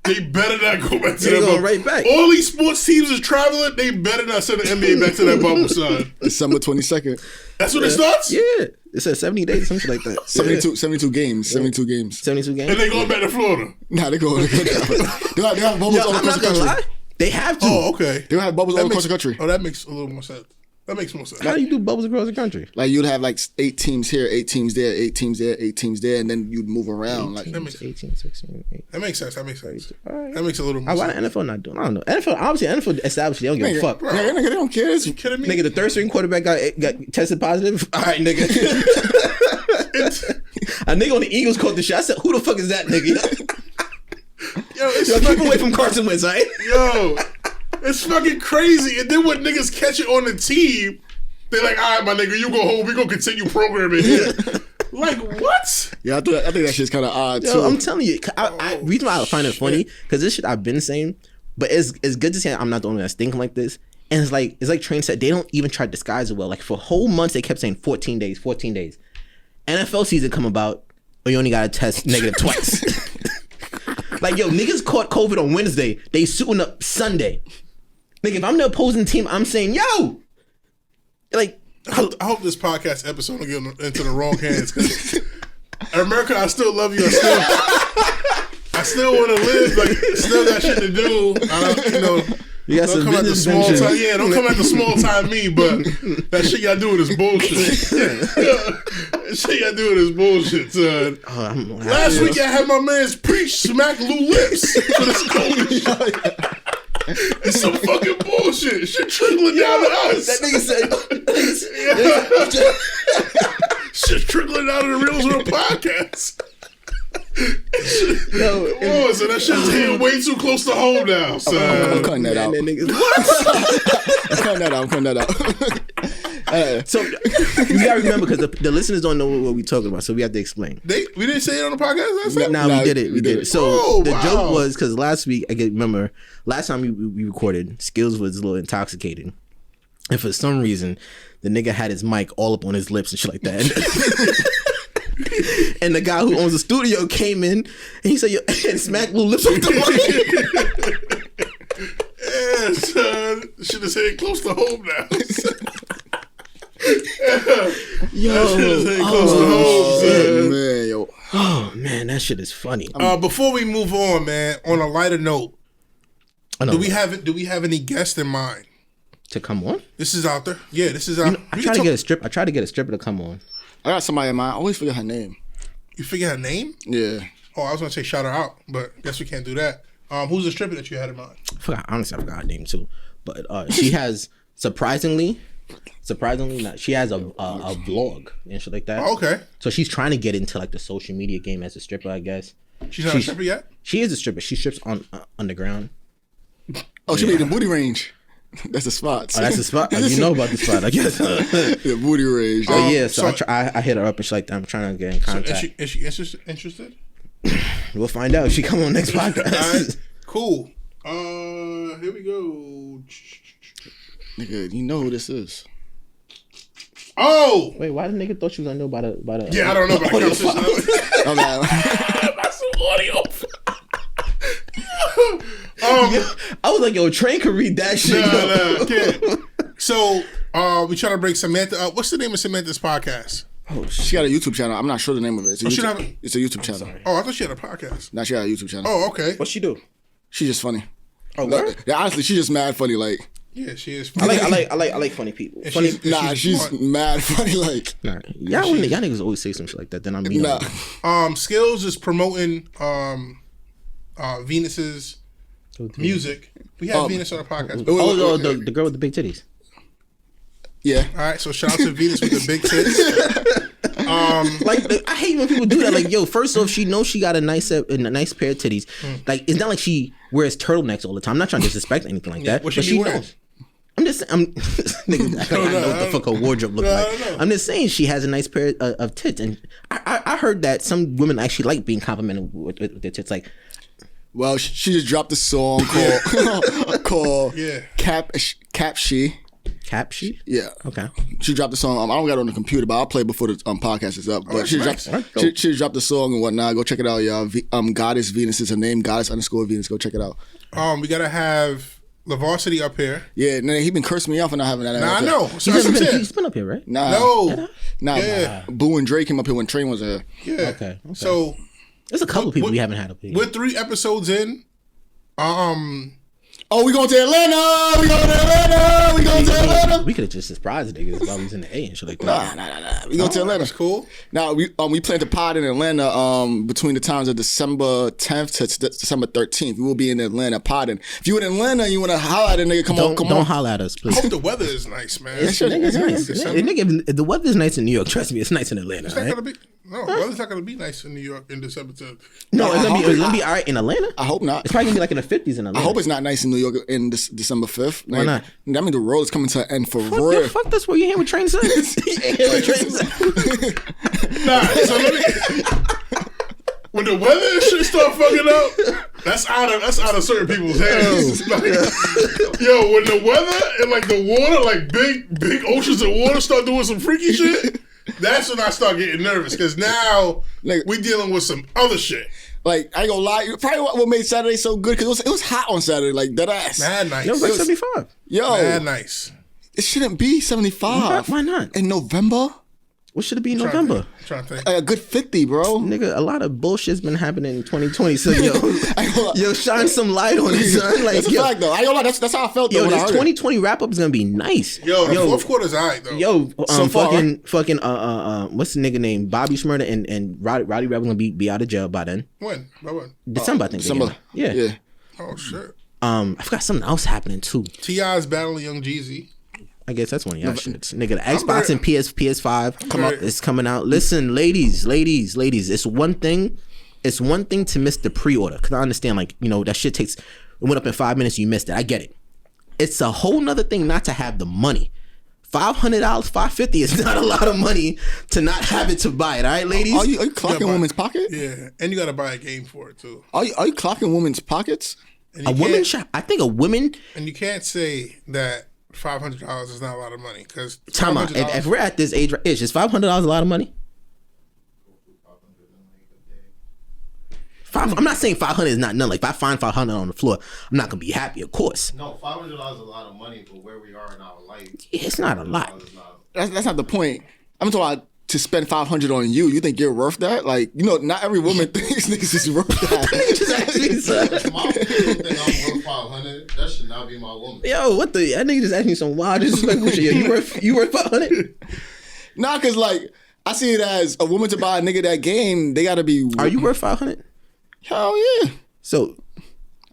They better not go back to They that going bubble. right back. All these sports teams is traveling. They better not send the NBA back to that bubble, son. December 22nd. That's when it starts. Yeah. It said 70 days, something like that. 72 games. 72 games. 72 games. And they going back to Florida. Nah, they going. They have bubbles Yo, all I'm across not the gonna country. lie. They have to. Oh, okay. They have bubbles all across the country. Oh, that makes a little more sense. That makes more sense. How do you do bubbles across the country? Like you'd have like 8 teams here, 8 teams there, 8 teams there, 8 teams there, and then you'd move around. Like That makes 18, 16, 18. That makes sense. That makes sense. All right. That makes a little more Why sense. the NFL not doing? I don't know. NFL established they don't give a fuck. nigga, they don't care. You kidding me? Nigga, the third string quarterback got tested positive. All right, nigga. A nigga on the Eagles caught the shit. I said, who the fuck is that nigga? Yo, it's Yo, keep fucking, away from Carson Wentz, all right? yo, it's fucking crazy. And then when niggas catch it on the team, they're like, all right, my nigga, you go home. We gonna continue programming here. Like, what? Yeah, I think that shit's kind of odd too. Yo, I'm telling you, reason why I find it funny, because this shit I've been saying, but it's good to say I'm not the only one that's thinking like this. And it's like Train said, they don't even try to disguise it well. Like for whole months, they kept saying 14 days, 14 days. NFL season come about, or you only gotta test negative twice. Like, yo, niggas caught COVID on Wednesday, they suiting up Sunday. Nigga, if I'm the opposing team, I'm saying, yo, like, I hope this podcast episode don't get into the wrong hands. Cause America, I still love you. I still want to live. Like, still got shit to do. you got Don't some come at the business small ventures. time. Yeah, don't come at the small time me. But that shit y'all doing is bullshit. That shit y'all doing is bullshit, son. Last week I had my man's preach smack Lou Lips for this COVID shit. It's some fucking bullshit. Shit trickling down to us. That nigga said, Shit trickling out of the reels of the podcast. yo, Oh, so that shit's hitting way too close to home now, I'm son. cutting that out. and then niggas, I'm cutting that out. So you gotta remember, because the listeners don't know what we're talking about, so we have to explain. We didn't say it on the podcast last time? Nah, we did it. We did it. So Oh, the wow. joke was, because last week, remember, last time we recorded, Skills was a little intoxicated. And for some reason, the nigga had his mic all up on his lips and shit like that. And the guy who owns the studio came in and he said, yo, and smacked Lou Lips off the mic. Yeah, son. Shit is hitting close to home now. Yo, That shit is hitting close to home, son. Man, yo. oh man, that shit is funny. Before we move on, man, on a lighter note, I know. do we have any guests in mind? To come on? This is out there. Yeah, this is out. I tried to get a stripper to come on. I got somebody in mind. I always forget her name. You figure her name? Yeah. Oh, I was gonna say shout her out, but guess we can't do that. Who's the stripper that you had in mind? Honestly, I forgot her name too. But she has surprisingly not. She has a vlog and shit like that. Oh, okay. So she's trying to get into like the social media game as a stripper, I guess. She's not a stripper yet? She is a stripper. She strips on underground. Oh, she made the booty range. That's the spot. Oh, that's the spot. You know about the spot, I guess. The booty range. Oh yeah, so I hit her up and shit like that. I'm trying to get in contact. Is she interested? We'll find out if she come on next podcast. All right. Cool. Here we go. Nigga, you know who this is. Oh! Wait, why the nigga thought you was gonna know about a Yeah, I don't know about audio conversation. Oh, man. That's some audio. I was like, yo, Train could read that shit. Nah, can't. So, we trying to bring Samantha up. What's the name of Samantha's podcast? She got a YouTube channel. I'm not sure the name of it. It's a, she YouTube, have a- it's a YouTube channel. Oh, I thought she had a podcast. Nah, she got a YouTube channel. Oh, okay. What she do? She's just funny. Oh, word? Yeah, honestly, she's just mad funny. Like, Yeah, she is. I like funny people. And Funny. she's smart. mad funny. Like, Nah, y'all niggas always say some shit like that. Then I'm mean. nah. Skills is promoting Venus's music. We had Venus on our podcast. Oh, the girl with the big titties. Yeah. All right, so shout out to Venus with the big tits. Like I hate when people do that. Like, yo, first off, she knows she got a nice pair of titties. Like, it's not like she wears turtlenecks all the time. I'm not trying to disrespect anything like that. What But she she be wearing? knows. I'm nigga, I know what the fuck her wardrobe look like. I'm just saying she has a nice pair of tits, and I heard that some women actually like being complimented with their tits. Like, Well, she just dropped a song called Yeah. Cap She. cap she? Yeah. Okay. She dropped the song. I don't got it on the computer, but I'll play it before the podcast is up. But that's she nice. dropped she dropped the song and whatnot. Go check it out, y'all. Goddess Venus is her name. Goddess_Venus. Go check it out. We gotta have Lavarsity up here. Yeah, nah, he been cursing me off for not having that. Nah, I know. So that's what I'm saying. He's been up here, right? Nah, Yeah. Boo and Dre came up here when Train was here. Yeah. Okay. So There's a couple people we haven't had up here. we're 3 episodes in. Oh, we going to Atlanta. We going to Atlanta. We could have just surprised niggas while we was in the A and shit like that. Nah. We going to Atlanta. That's cool. Now we plan to pod in Atlanta between the times of December 10th to December 13th. We will be in Atlanta podding. If you in Atlanta and you want to holler at a nigga, come on. Don't holler at us, please. Hope the weather is nice, man. It's nice. December. Nigga, if the weather's nice in New York, trust me, it's nice in Atlanta. It's not Right? gonna be. No, weather's not gonna be nice in New York in December 10th. No, it's gonna be all right in Atlanta. I hope not. It's probably gonna be like in the 50s in Atlanta. I hope it's not nice in New York in December 5th. Why not? That means the world is coming to an end for Fuck, real. yeah, fuck that's what you hear with Train said. Nah, so let me. When the weather and shit start fucking up, that's out of certain people's hands. Like, yo, when the weather and like the water, like big oceans of water start doing some freaky shit, that's when I start getting nervous because now we dealing with some other shit. Like, I ain't gonna lie, probably what made Saturday so good because it was hot on Saturday, like dead ass. Mad nice. Yo, it's like 75. Yo, Mad nice. it shouldn't be 75. Why not? In November? What should it be in November? Trying to think. Like a good 50, bro. Nigga, a lot of bullshit's been happening in 2020. So yo, shine some light on it, son. Like, That's a fact, though. I ain't gonna lie, that's how I felt, though, yo, when I this heard 2020 wrap up is gonna be nice. Yo, the fourth quarter's alright though. Yo, So far. fucking, what's the nigga name? Bobby Shmurda and Roddy Rebel gonna be out of jail by then. When? By when? December, I think. December. Yeah. Oh shit. I forgot something else happening too. T.I.'s battling Young Jeezy. I guess that's one of y'all shits. Nigga, the Xbox very- and PS5 is coming out. Listen, ladies, it's one thing to miss the pre-order. Cause I understand, like, you know, that shit takes, it went up in 5 minutes, you missed it. I get it. It's a whole nother thing not to have the money. $500, $550 is not a lot of money to not have it to buy it. All right, ladies? Are you clocking women's pocket? Yeah, and you gotta buy a game for it too. Are you clocking women's pockets? And A you woman can't- shop. I think a woman. And you can't say that $500 is not a lot of money because Time out. If we're at this age, is $500 a lot of money? I'm not saying 500 is not none. Like, if I find 500 on the floor, I'm not gonna be happy, of course. No, $500 is a lot of money, but where we are in our life, It's not a lot. is not. That's not the point. I'm talking about to spend 500 on you. You think you're worth that? Like, you know, not every woman thinks niggas is worth that. Just ask me, son. If my people think I'm worth 500, that should not be my woman. Yo, what the? That nigga just asked me some wild disrespectful shit. Yo, you worth 500? Nah, cause like I see it as a woman to buy a nigga that game, they gotta be. Are you worth 500? Hell yeah. So,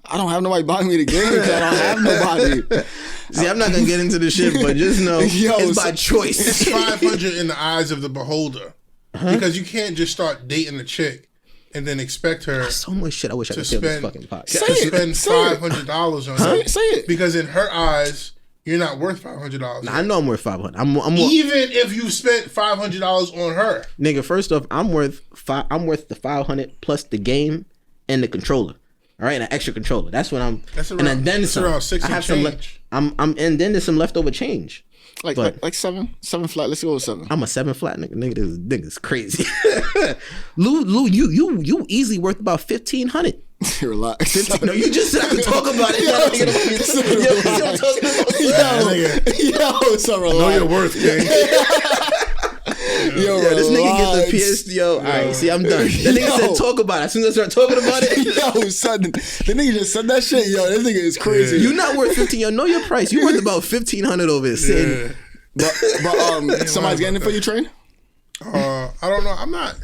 I don't have nobody buying me the game because I don't have nobody. see, I'm not gonna get into this shit, but just know Yo, it's by it's choice. 500 in the eyes of the beholder because you can't just start dating a chick and then expect her So much shit I wish I to could say on this spend fucking podcast. Say to it. spend Say it. $500 on Say her it. Say it. because in her eyes you're not worth $500. I know I'm worth 500. I'm more, Even if you spent $500 on her. nigga. First off, I'm worth the 500 plus the game and the controller. All right, and an extra controller. That's what I'm. That's and around- then that's some. around 6 I and have some. change. I'm and then there's some leftover change. Like But- like seven flat. Let's go with 7. I'm a 7 flat nigga. This nigga's crazy. Lou, you easly worth about 1,500. Relax. No, you just said I could talk about it. Yo, so relax. Know your worth, gang. Yo, Yo, this nigga relax. gets the PS. Yo, all right, see, I'm done. That nigga said talk about it. As soon as I start talking about it, Yo, son, the nigga just said that shit. Yo, this nigga is crazy. you not worth 15. Yo, know your price. You worth about 1,500 over here. Sitting. Yeah. But somebody's getting it for you, Train? I don't know. I'm not.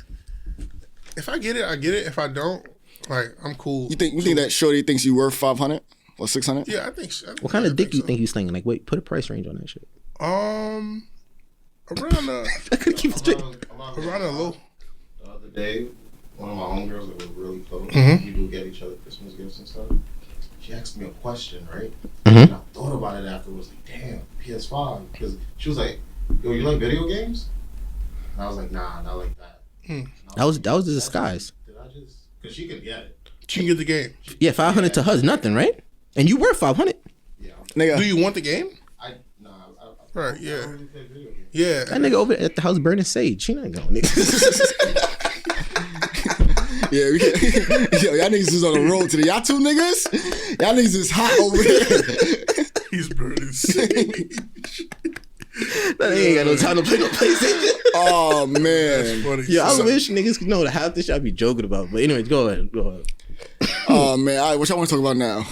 If I get it, I get it. If I don't, like, I'm cool. You think that Shorty thinks you worth 500 or 600? Yeah, I think so. What kind of dick you think you slinging? Like, wait, put a price range on that shit. Around I could keep it straight. around a low. The other day, one of my homegirls that were really close, Mhm. we do get each other Christmas gifts and stuff. She asked me a question, right? Mhm. And I thought about it afterwards, like, damn, PS5. Because she was like, yo, you like video games? And I was like, nah, not like that. And I That was like, the disguise. Did I just? Because she could get it. She can get the game. Yeah, 500 to her is nothing, right? And you worth 500. Yeah. Nigga. Do you want the game? I Right, I yeah. don't really play video games. Yeah. That nigga over at the house burning sage. She not going. Yeah, we can't. Yo, y'all niggas is on the road today. Y'all two niggas? Y'all niggas is hot over there. He's burning sage. That ain't got no time to play no PlayStation. Oh, man. Funny. Yeah, I So- wish niggas could know the half this shit I be joking about. But anyways, go ahead. Oh, man. All right, what y'all want to talk about now?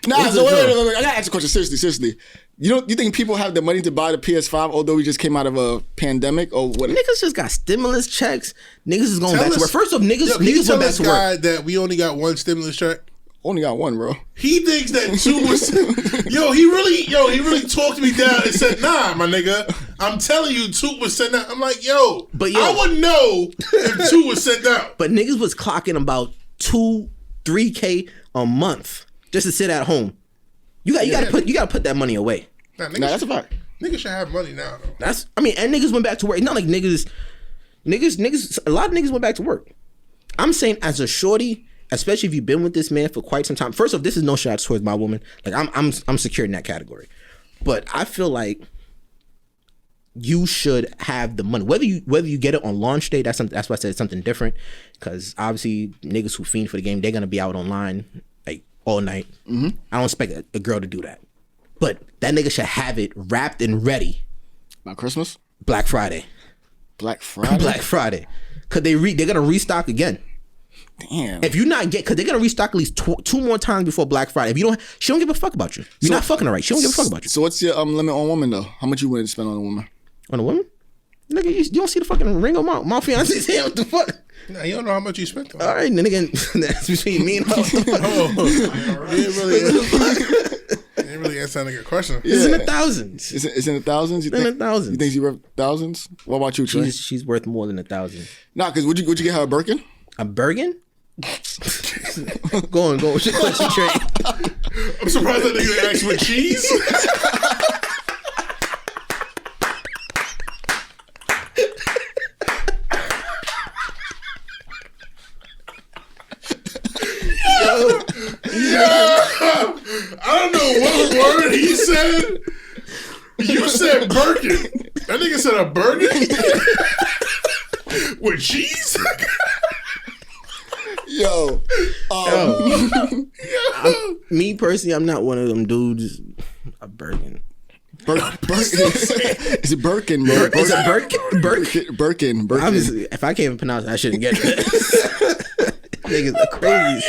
Nah, What's so the wait, joke? I gotta ask a question. Seriously. You think people have the money to buy the PS5 although we just came out of a pandemic or what? Niggas just got stimulus checks. Niggas is going Tell back to us- work. First off, Yo, niggas can you went tell back this to work. guy that we only got one stimulus check? Only got one, bro. He thinks that 2%. He really talked me down and said, nah, my nigga, I'm telling you 2% out. I'm like, But yo- I wouldn't know if 2 was sent out. But niggas was clocking about 2-3K a month just to sit at home. You gotta put that money away. Nah, Nah, that's a fact. Niggas should have money now, though. And niggas went back to work. It's not like niggas, a lot of niggas went back to work. I'm saying as a shorty, especially if you've been with this man for quite some time. First off, this is no shots towards my woman. Like I'm secure in that category. But I feel like you should have the money. Whether you get it on launch day, that's why I said it's something different. Because obviously niggas who fiend for the game, they're gonna be out online like all night. Mm-hmm. I don't expect a girl to do that. But that nigga should have it wrapped and ready. About Christmas? Black Friday. Black Friday? Black Friday. Cause they're gonna restock again. Damn. If you're not cause they're gonna restock at least two more times before Black Friday. If you don't, she don't give a fuck about you. You're not fucking her right. She don't give a fuck about you. So what's your limit on woman though? How much you willing to spend on a woman? On a woman? Nigga, you don't see the fucking ring on my fiance's hand. What the fuck? Nah, you don't know how much you spent on. All right, then again, that's between me and her. What the fuck? You didn't really answer that nigga question. It's in the thousands. It's in the thousands? You In think, the thousands. You think she's worth thousands? What about you, Trey? She's worth more than 1,000. Nah, because would you get her a Birkin? A Bergen? Go on. What's your question, Trey? I'm surprised that nigga asked with cheese. I don't know what word he said. You said Birkin. That nigga said a burger with cheese. Yo. Me personally, I'm not one of them dudes. A Bergen. Birkin. It's a Birkin, bro. It's a Birkin. Birkin. Obviously, if I can't even pronounce it, I shouldn't get it. Niggas are crazy.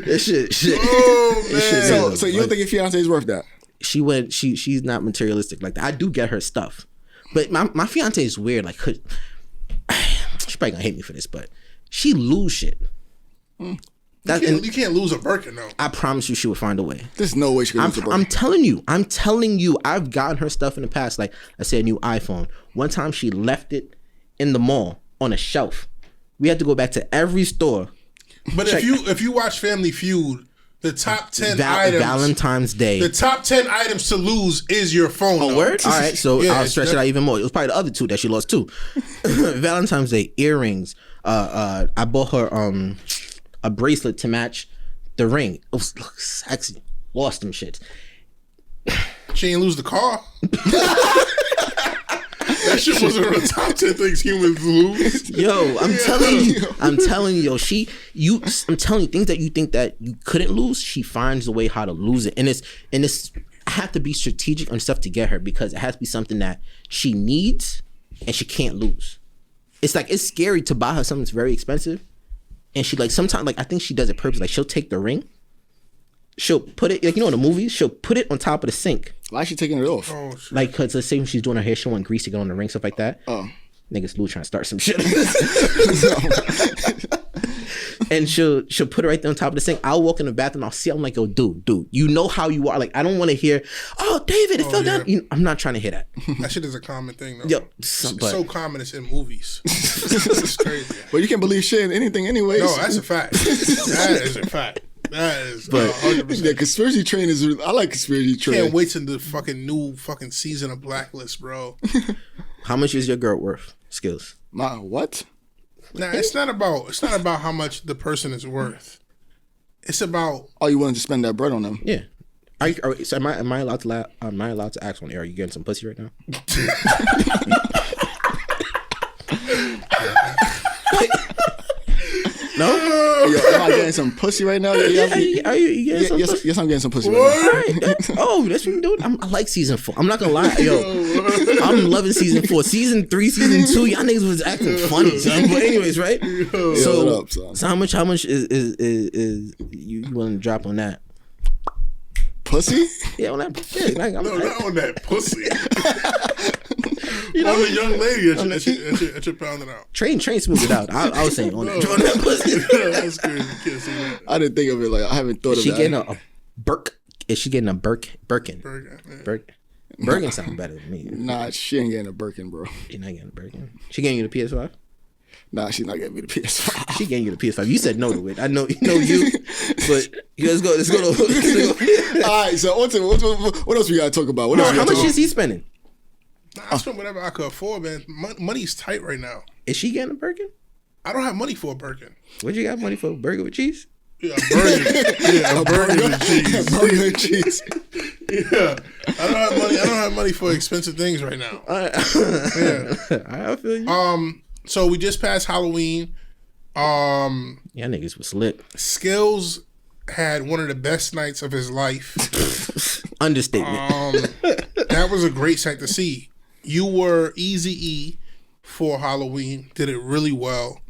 This shit. Oh man. So you don't think your fiance is worth that? She's not materialistic like that. I do get her stuff, but my fiance is weird. Like, she probably gonna hate me for this, but she lose shit. You can't lose a Birkin though. I promise you, she would find a way. There's no way she can lose a Birkin. I'm telling you, I've gotten her stuff in the past. Like I said, a new iPhone. One time she left it in the mall on a shelf. We had to go back to every store. But if you watch Family Feud, the top 10 items, Valentine's Day. the top 10 items to lose is your phone. Oh, though. word? All right, so Yeah, I'll stretch it out even more. It was probably the other two that she lost too. Valentine's Day, earrings. I bought her a bracelet to match the ring. It was sexy. Lost them shits. She ain't lose the car. That shit wasn't on the top 10 things humans lose. Yo, I'm telling you, I'm telling you, things that you think that you couldn't lose, she finds a way how to lose it. And it's I have to be strategic on stuff to get her because it has to be something that she needs and she can't lose. It's like, it's scary to buy her something that's very expensive. And she sometimes I think she does it purposely. Like, she'll take the ring, she'll put it, in the movies, she'll put it on top of the sink. Why is she taking it off? Oh, shit. Like, cause let's say when she's doing her hair, she want grease to get on the ring, stuff like that. Oh. Niggas Lou trying to start some shit. and she'll put it right there on top of the sink. I'll walk in the bathroom. I'll see. I'm like, yo, dude, you know how you are. Like, I don't want to hear, oh, David, it fell down. You know, I'm not trying to hear that. That shit is a common thing, though. Yo, It's so common. It's in movies. It's crazy. But you can't believe shit in anything, anyways. No, that's a fact. That is a fact. That is 100%. The conspiracy train is. I like conspiracy train. Can't wait till the fucking new fucking season of Blacklist, bro. How much is your girl worth? Skills. My what? Nah, it's not about how much the person is worth. It's about Oh, you willing to spend that bread on them? Yeah. So am I allowed to ask on air? Are you getting some pussy right now? No? Yo, am I getting some pussy right now? Are you getting some Yes, pussy? yes, I'm getting some pussy right now. Oh, that's what you doing. I like season 4. I'm not gonna lie, yo. I'm loving season 4. Season 3, season 2, y'all niggas was acting funny, son. But anyways, right? So, what up, son? So how much is you willing to drop on that? Pussy? Yeah, on that. Yeah, like, no, not on that pussy. You know, on the young lady that you're pounding out. Train smooth it out. I was saying on that pussy. That's crazy. You can't say that. I didn't think of it like I haven't thought of She that. getting a Burke? Is she getting a Birkin? Burger, yeah. Birkin sounds better than me. Nah, she ain't getting a Birkin, bro. She's not getting a Birkin. She getting you the PS5? Nah, she's not getting me the PS5. She getting you the PS5. You said no to it. I know you, but let's go. Let's go. All right, so what else we gotta talk about? What else we How gotta much talk is he spending? Nah, I spend whatever I could afford, man. Money's tight right now. Is she getting a Birkin? I don't have money for a Birkin. What you got money for? Burger with cheese? Yeah, a burger. Yeah, a burger and cheese. Burger and cheese. Yeah, I don't have money for expensive things right now. Yeah, I feel you. So we just passed Halloween. Yeah, niggas was lit. Skills had one of the best nights of his life. Understatement. That was a great sight to see. You were Eazy-E for Halloween. Did it really well.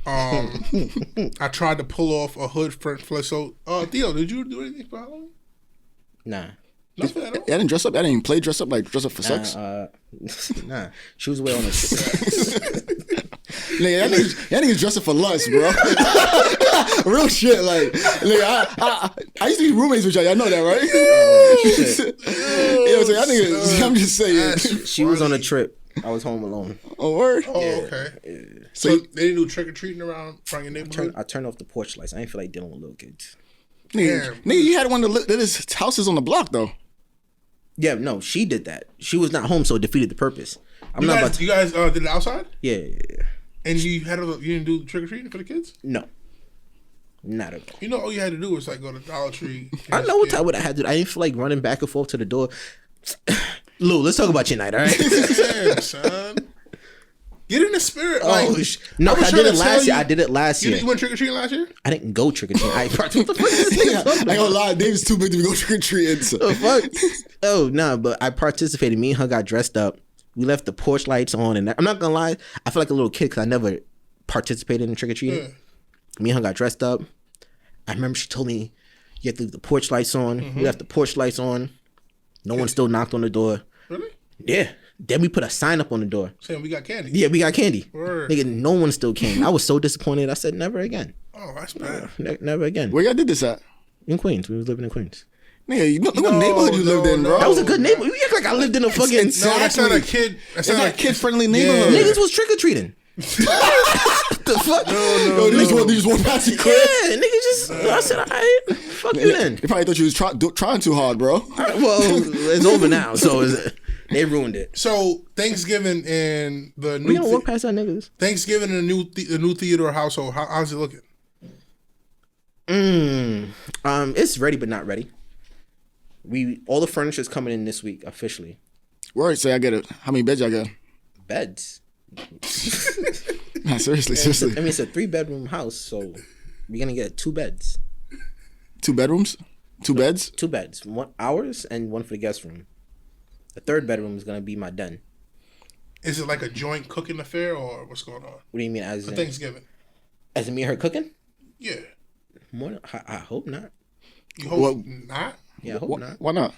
I tried to pull off a hood front flip. So, Theo, did you do anything for Halloween? Nah. Nothing at all. I didn't dress up. I didn't even play dress up for sex. Nah. She was way on the Nigga, that nigga's dressing for lust, bro. Real shit, like, nigga, I used to be roommates with y'all. Y'all know that, right? Yeah, I'm just saying. She was on a trip. I was home alone. Oh, word? Oh, okay. Yeah. So they didn't do trick or treating around your neighborhood? I turned off the porch lights. I didn't feel like dealing with little kids. Nigga, you had one that his house is on the block, though. Yeah, no, she did that. She was not home, so it defeated the purpose. You guys did it outside? Yeah. And you didn't do trick or treating for the kids? No. Not at all. You know, all you had to do was like go to Dollar Tree. I know what I had to do. I didn't feel like running back and forth to the door. Lou, let's talk about your night, all right? Damn, son. Get in the spirit. Like, no, I did it last year. I did it last year. You went trick or treating last year? I didn't go trick or treating. What the fuck is this nigga talking about? I ain't gonna lie, Dave's too big to go trick or treating. So. The fuck? Oh, nah, but I participated. Me and her got dressed up. We left the porch lights on, and I'm not gonna lie, I feel like a little kid because I never participated in trick or treating. Yeah. Me and her got dressed up. I remember she told me you have to leave the porch lights on. Mm-hmm. We left the porch lights on. No one still knocked on the door. Really? Yeah. Then we put a sign up on the door saying we got candy. Yeah, we got candy. Word. Nigga, no one still came. I was so disappointed. I said never again. Oh, that's bad. Never again. Where y'all did this at? In Queens. We was living in Queens. Nigga, look what neighborhood you lived in, bro. That was a good neighborhood. You act like I lived in a fucking. No, that's not a kid. That's not a kid-friendly neighborhood. Yeah. Niggas was trick or treating. The fuck? No, they just walked past you quick. Yeah, nigga just. I said, all right, fuck you then. They probably thought you was trying too hard, bro. Well, it's over now, so they ruined it. So Thanksgiving and the new. We gonna walk past our niggas. Thanksgiving and the new Theodore household. How's it looking? It's ready but not ready. All the furniture's coming in this week officially. Word, say I get it. How many beds y'all got? Beds. Nah, seriously. It's a 3-bedroom house, so we're gonna get 2 beds. 2 bedrooms? 2 beds? 2 beds. One ours and one for the guest room. The 3rd bedroom is gonna be my den. Is it like a joint cooking affair or what's going on? What do you mean for Thanksgiving? As in me and her cooking? Yeah. I hope not. You hope not? Yeah, I hope not. Why not?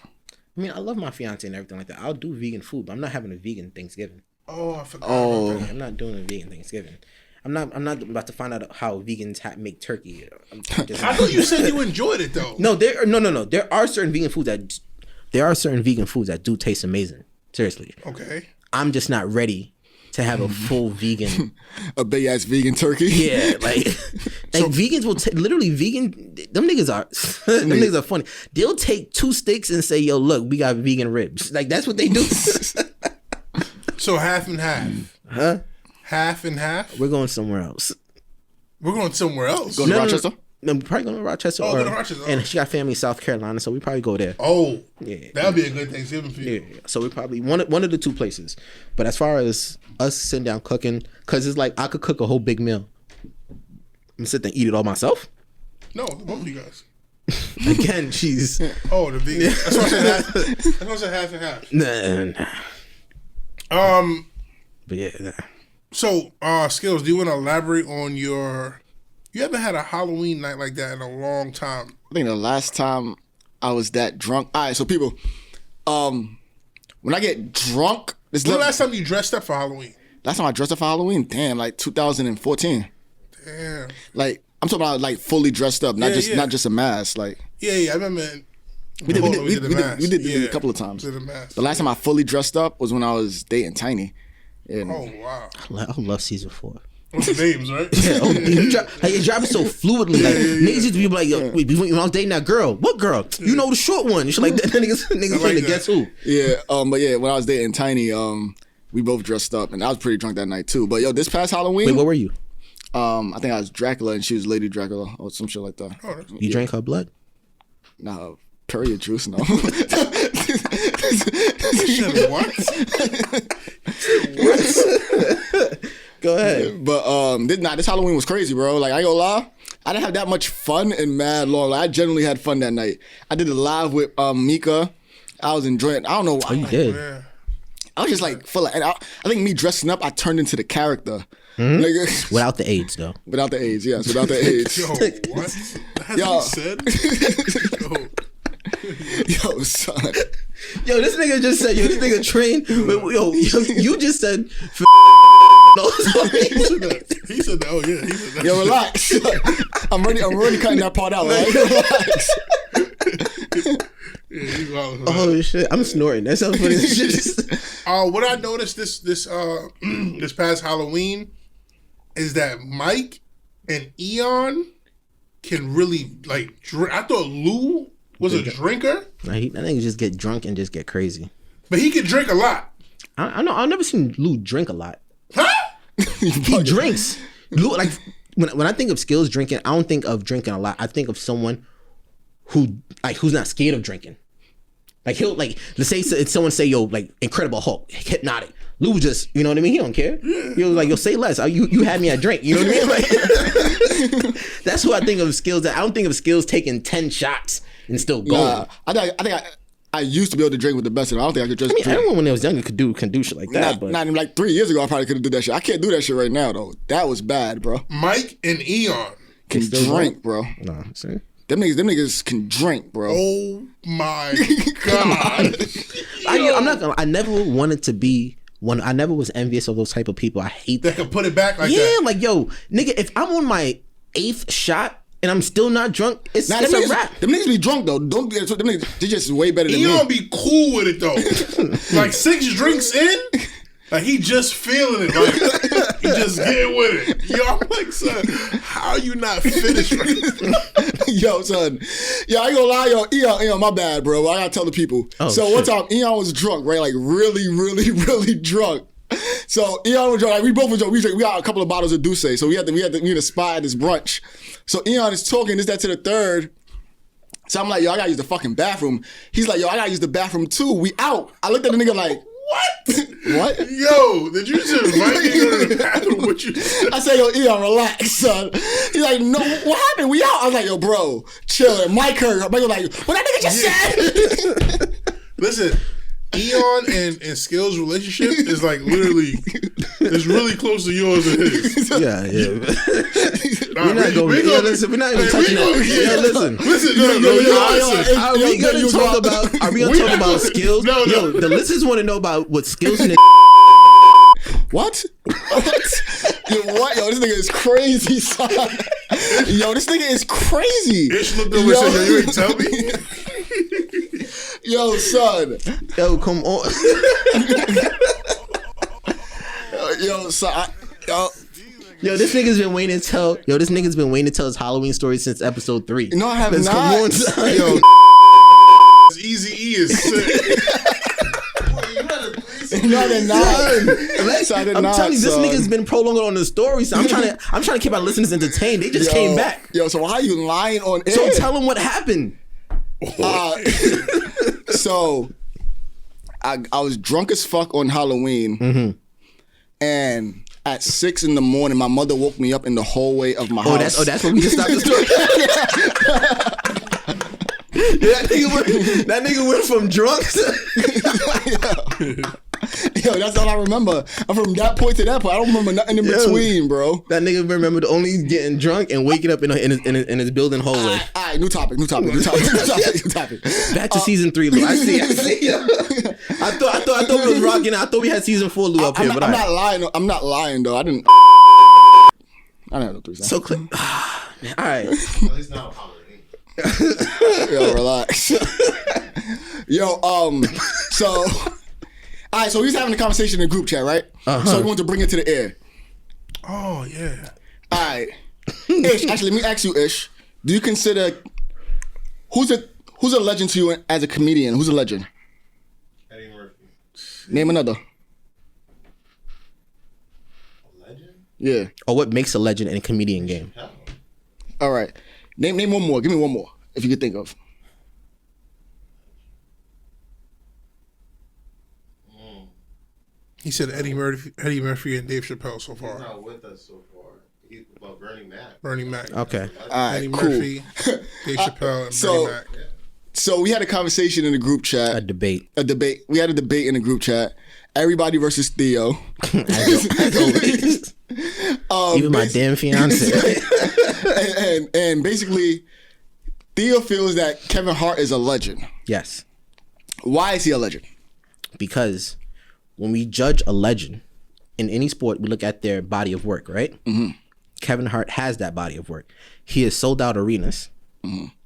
I mean, I love my fiance and everything like that. I'll do vegan food, but I'm not having a vegan Thanksgiving. Oh, I forgot. I'm not doing a vegan Thanksgiving. I'm not about to find out how vegans make turkey. I thought you said you enjoyed it though. No, no. There are certain vegan foods that do taste amazing. Seriously. Okay. I'm just not ready to have a full vegan, a big ass vegan turkey. Yeah, like vegans will literally vegan. Them niggas are funny. They'll take 2 steaks and say, "Yo, look, we got vegan ribs." Like that's what they do. So half and half. Huh? Half and half. We're going somewhere else. We're going somewhere else. Going to Rochester. No, we're probably going to Rochester. Go to Rochester. And she got family in South Carolina, so we probably go there. Oh, yeah, that'd be a good Thanksgiving for you. Yeah, so we probably one of the 2 places. But as far as us sitting down cooking, because it's like I could cook a whole big meal. I'm sit there and eat it all myself. No, both of you guys. Again, she's the vegan. That's why I said half. That's why I said half and half. Nah. But yeah. Nah. So, Skills, do you want to elaborate on your? You haven't had a Halloween night like that in a long time. I think the last time I was that drunk. All right, so people, when I get drunk, When's the last time you dressed up for Halloween? Last time I dressed up for Halloween, damn, like 2014. Damn. Like I'm talking about like fully dressed up, not just a mask. Like I remember. We did it a couple of times. The last time I fully dressed up was when I was dating Tiny. And oh wow! I love season 4. What's the names, right? Yeah, you drive it so fluidly. Like niggas used to be like, "Yo, when I was dating that girl, what girl? You know the short one." She's like, "Niggas trying to guess who?" Yeah, but yeah, when I was dating Tiny, we both dressed up, and I was pretty drunk that night too. But yo, this past Halloween, wait, what were you? I think I was Dracula, and she was Lady Dracula, or some shit like that. Oh, you drank her blood? Nah, period juice, no. What? Go ahead. But this Halloween was crazy, bro. Like I ain't gonna lie, I didn't have that much fun in mad long. Like I genuinely had fun that night. I did a live with Mika. I was enjoying. I don't know. Oh, you did. Yeah. I was just like full of. And I think me dressing up, I turned into the character. Mm-hmm. Like, without the AIDS, though. Without the AIDS, yes. Without the AIDS. Yo, what? That's what he said. Yo, son. Yo, this nigga just said, this nigga trained. Yo, you just said. He said that. Oh yeah, he said that. Yo, relax. I'm already cutting that part out. Right? Relax. Yeah, oh shit! I'm snorting. That sounds funny as shit. What I noticed this past Halloween is that Mike and Eon can really like drink. I thought Lou was a drinker. I think he just get drunk and just get crazy. But he can drink a lot. I know. I've never seen Lou drink a lot. Huh? He drinks. Lou, like when I think of Skills drinking, I don't think of drinking a lot. I think of someone who's not scared of drinking. Like he'll let's say someone say yo like Incredible Hulk, Hypnotic. Lou just, you know what I mean? He don't care. He was like, yo, say less. You had me at drink. You know what I mean? Like, that's who I think of Skills. I don't think of Skills taking 10 shots and still going. Nah, I think I used to be able to drink with the best of them. I don't think I could just drink. Everyone when they was younger can do shit like that. Not even like 3 years ago, I probably could have did that shit. I can't do that shit right now though. That was bad, bro. Mike and Eon can drink, bro. No, see? Them niggas can drink, bro. Oh my god! I'm not gonna. I never wanted to be one. I never was envious of those type of people. I hate that. Can put it back like that. Yeah, like yo, nigga, if I'm on my 8th shot and I'm still not drunk, it's a wrap. Them niggas be drunk though. Don't be. Them niggas, they just way better than me. Eon be cool with it though. Like 6 drinks in. Like he just feeling it, like he just getting with it. Yo, I'm like, son, how you not finished right? Yo, son. Yo, I ain't gonna lie, Eon, my bad, bro. I gotta tell the people. Oh, so one time, Eon was drunk, right? Like really, really, really drunk. So Eon was drunk. Like, we both were drunk. We got a couple of bottles of Douce. So we had a spot at this brunch. So Eon is talking this, that to the third. So I'm like, yo, I gotta use the fucking bathroom. He's like, yo, I gotta use the bathroom too. We out. I looked at the nigga like, what? Yo, did you just invite me to go to the bathroom? What you said? I said, yo, Eon, relax, son. He's like, no, what happened? We out. I was like, yo, bro, chill. And Mike heard. Mike was like, what that nigga just said? Listen, Eon and Skills' relationship is like literally, it's really close to yours and his. Yeah. We're not even touching it. Listen. Are we gonna talk about Skills? No. Yo, the listeners want to know about what Skills and What? Yo, what? Yo, this nigga is crazy, son. Yo, this nigga is crazy. Ish looked over and said, yo, you ain't tell me? Yo, son. Yo, come on. Yo, son. Yo, this nigga's been waiting to tell. Yo, this nigga's been waiting to tell his Halloween story since episode 3. No, I have Let's not. come on, son. Yo, Easy E is sick. No, they're not. So I did I'm not, telling you, this son. nigga's been prolonging on the story. So I'm trying to keep our listeners entertained. They just came back. Yo, so why are you lying on air? So tell them what happened. So I was drunk as fuck on Halloween, and at 6 a.m, my mother woke me up in the hallway of my house. That's when we just stopped the story. That nigga went from drunk to Yo, that's all I remember. I'm from that point to that point. I don't remember nothing in between, bro. That nigga remembered only getting drunk and waking up in his building hallway. All right, new topic. Back to season 3, Lou. I see. I thought we was rocking. I thought we had season 4, Lou, up here. I'm not lying. I'm not lying though. I didn't have no threesome. So, all right. At least not Halloween. Yo, relax. Yo, so. All right, so we was having a conversation in the group chat, right? So we wanted to bring it to the air. Oh, yeah. All right. Ish, actually, let me ask you, Ish. Do you consider who's a legend to you as a comedian? Who's a legend? Eddie Murphy. Name another. A legend? Yeah. Or what makes a legend in a comedian game? Hell. All right. Name one more. Give me one more if you could think of. He said Eddie Murphy and Dave Chappelle so He's far. not with us so far. But Bernie Mac. Bernie Mac. Okay. All right, Eddie cool. Murphy, Dave Chappelle, and so- Bernie Mac. So we had a conversation in the group chat. A debate. We had a debate in the group chat. Everybody versus Theo. As always. Even my damn fiance. and basically, Theo feels that Kevin Hart is a legend. Yes. Why is he a legend? Because when we judge a legend in any sport, we look at their body of work, right? Mm-hmm. Kevin Hart has that body of work. He has sold out arenas,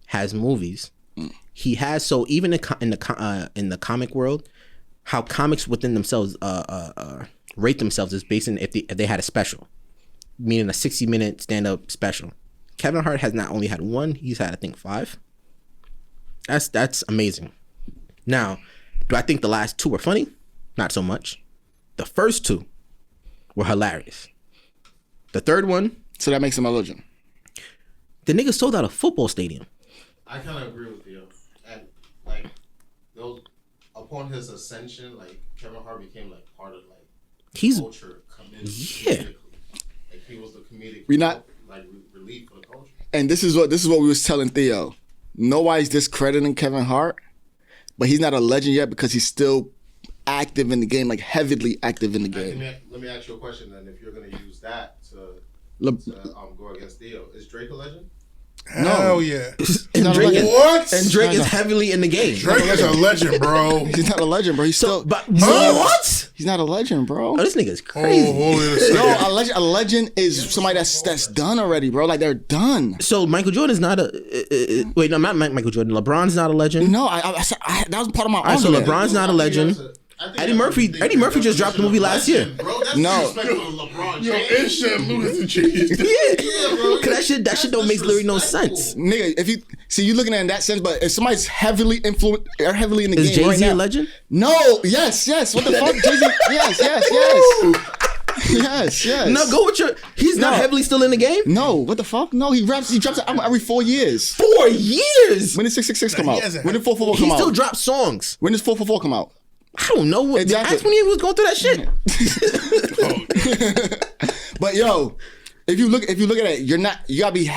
has movies. He has, so even in the comic world, how comics within themselves rate themselves is based on if they had a special, meaning a 60-minute stand-up special. Kevin Hart has not only had one, he's had I think 5. That's amazing. Now, do I think the last 2 were funny? Not so much. The first 2 were hilarious. The third one, So that makes him a legend. the nigga sold out a football stadium. I kind of agree with you. And, like, those, upon his ascension, like, Kevin Hart became, like, part of, like, He's culture. Yeah. Like, he was the comedic relief for the culture. And this is what we was telling Theo. Nobody's discrediting Kevin Hart, but he's not a legend yet because he's still active in the game, like heavily active in the game. Let me ask you a question then. If you're going to use that to go against Theo, is Drake a legend? Hell yeah. And Drake is, What? and Drake is heavily in the game. Drake is a legend, bro. He's not a legend, bro. He's still. But what? He's not a legend, bro. Oh, this nigga's crazy. Oh, hold on a second. No, a legend is somebody that's done already, bro. Like they're done. So Michael Jordan's not a wait, no, not Michael Jordan. LeBron's not a legend. No, I that was part of my All right, so argument. LeBron's not a legend. Eddie Murphy just dropped the movie last year. Bro, that's No. disrespectful to LeBron Yo, James. it should lose the cheese. Yeah, bro. cause that shit don't make literally no sense. Nigga, if you see, you looking at it in that sense, but if somebody's heavily influenced or heavily in the Is game right Jay-Z now, a legend? No, yes. What the fuck, Jay-Z? Yes. No, go with your. He's not No. heavily still in the game. No, what the fuck? No, he drops an album every 4 years. 4 years. When did 666 come He out? hasn't When did 444 He come still out? drops songs. When does 444 come out? I don't know what. Exactly. Ask when he was going through that shit. But yo, if you look at it, you gotta be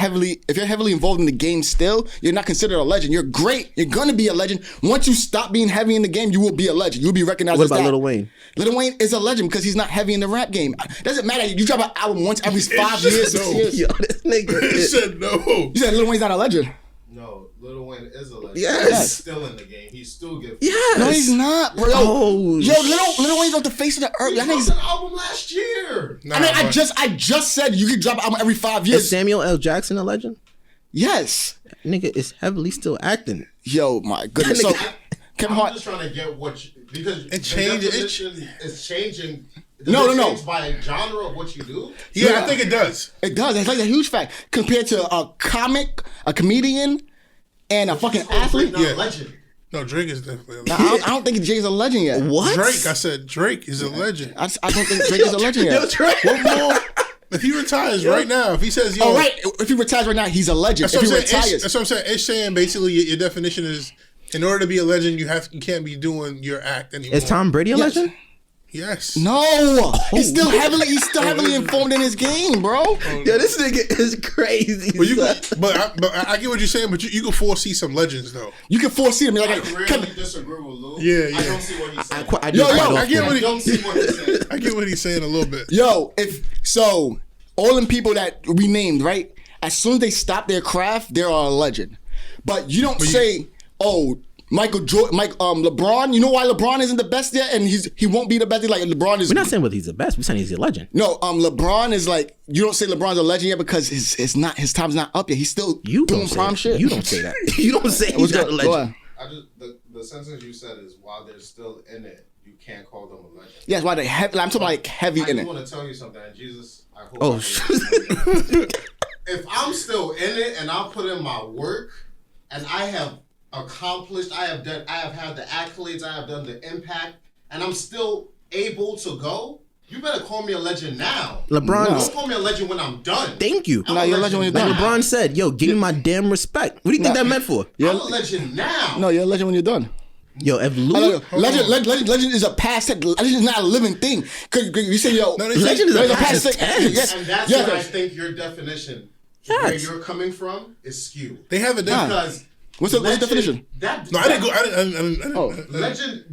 if you're heavily involved in the game still, you're not considered a legend. You're great. You're gonna be a legend. Once you stop being heavy in the game, you will be a legend. You'll be recognized What as about that. Lil Wayne? Lil Wayne is a legend because he's not heavy in the rap game. Doesn't matter. You drop an album once every 5 years, 6 no. years. Yo, this nigga. He said no. You said Lil Wayne's not a legend. No, Lil Wayne is a legend. Yes. He's still in the game. He still gets. Yes. No, he's not, bro. Oh, Yo, Lil Wayne's on the face of the earth. He That dropped nigga's- an album last year. Nah, I mean, but- I just said you could drop an album every 5 Is years. Samuel L. Jackson a legend? Yes. Nigga is heavily still acting. Yo, my goodness. So, Kevin I'm Hart. just trying to get what you, because It the changes- definition is changing. Does No, it no, no. change by genre of what you do? Yeah, Yeah. I think it does. It does. It's like a huge fact compared to a comic, a comedian, and a fucking athlete. Not Yeah. legend. No, Drake is definitely a Nah, legend. I don't think Jay's a legend yet. What? Drake, I said Drake is a legend. I don't think Drake is a legend yet. Yo, Drake. What more? If he retires right now, if he says, yo, Oh, right. If he retires right now, he's a legend. that's If what he I'm saying. retires. That's what I'm saying. It's saying basically your definition is, in order to be a legend, you can't be doing your act anymore. Is Tom Brady a legend? Yes. No, he's still heavily informed in his game, bro. Yo, this nigga is crazy. But son. I get what you're saying. But you can foresee some legends though. You can foresee him. I Like, really Kevin, disagree with Lou. Yeah, I yeah. don't see what he's saying. I do Yo, quite yo, often. I get what I he- don't see what he's saying. I get what he's saying a little bit. yo, if so, all them people that we named, right? As soon as they stop their craft, they're a legend. But you don't say, oh, Michael Jordan, LeBron. You know why LeBron isn't the best yet, and he won't be the best. Like LeBron is. We're not saying whether he's the best. We're saying he's a legend. No, LeBron is like, you don't say LeBron's a legend yet because his time's not up yet. He's still You doing don't say prime that. shit. You don't say that. You don't say he's What's not a good? Go legend. ahead. I just the sentence you said is while they're still in it, you can't call them a legend. Yeah, that's why they heavy. I'm talking about like heavy I in just it. want to tell you something, and Jesus, I hope. Oh, I shit. if I'm still in it and I put in my work, and I have accomplished, I have had the accolades, I have done the impact, and I'm still able to go. You better call me a legend now. LeBron. Don't call me a legend when I'm done. Thank you. I'm Nah, a you're a legend when you're now. done. LeBron said, "Yo, give me my damn respect." What do you think that meant for? I'm a legend now. No, you're a legend when you're done. Yo, if Oh, Lou, no, no. Legend is a past tense. Legend is not a living thing. Cause you say, yo, No, they say- legend is a there's past tense. tense. Yes, And that's yes. where I think your definition, where Yes. you're coming from, is skewed. They have a Nah. Because What's the legend- definition? That, No, I didn't go. I didn't. Oh. Legend,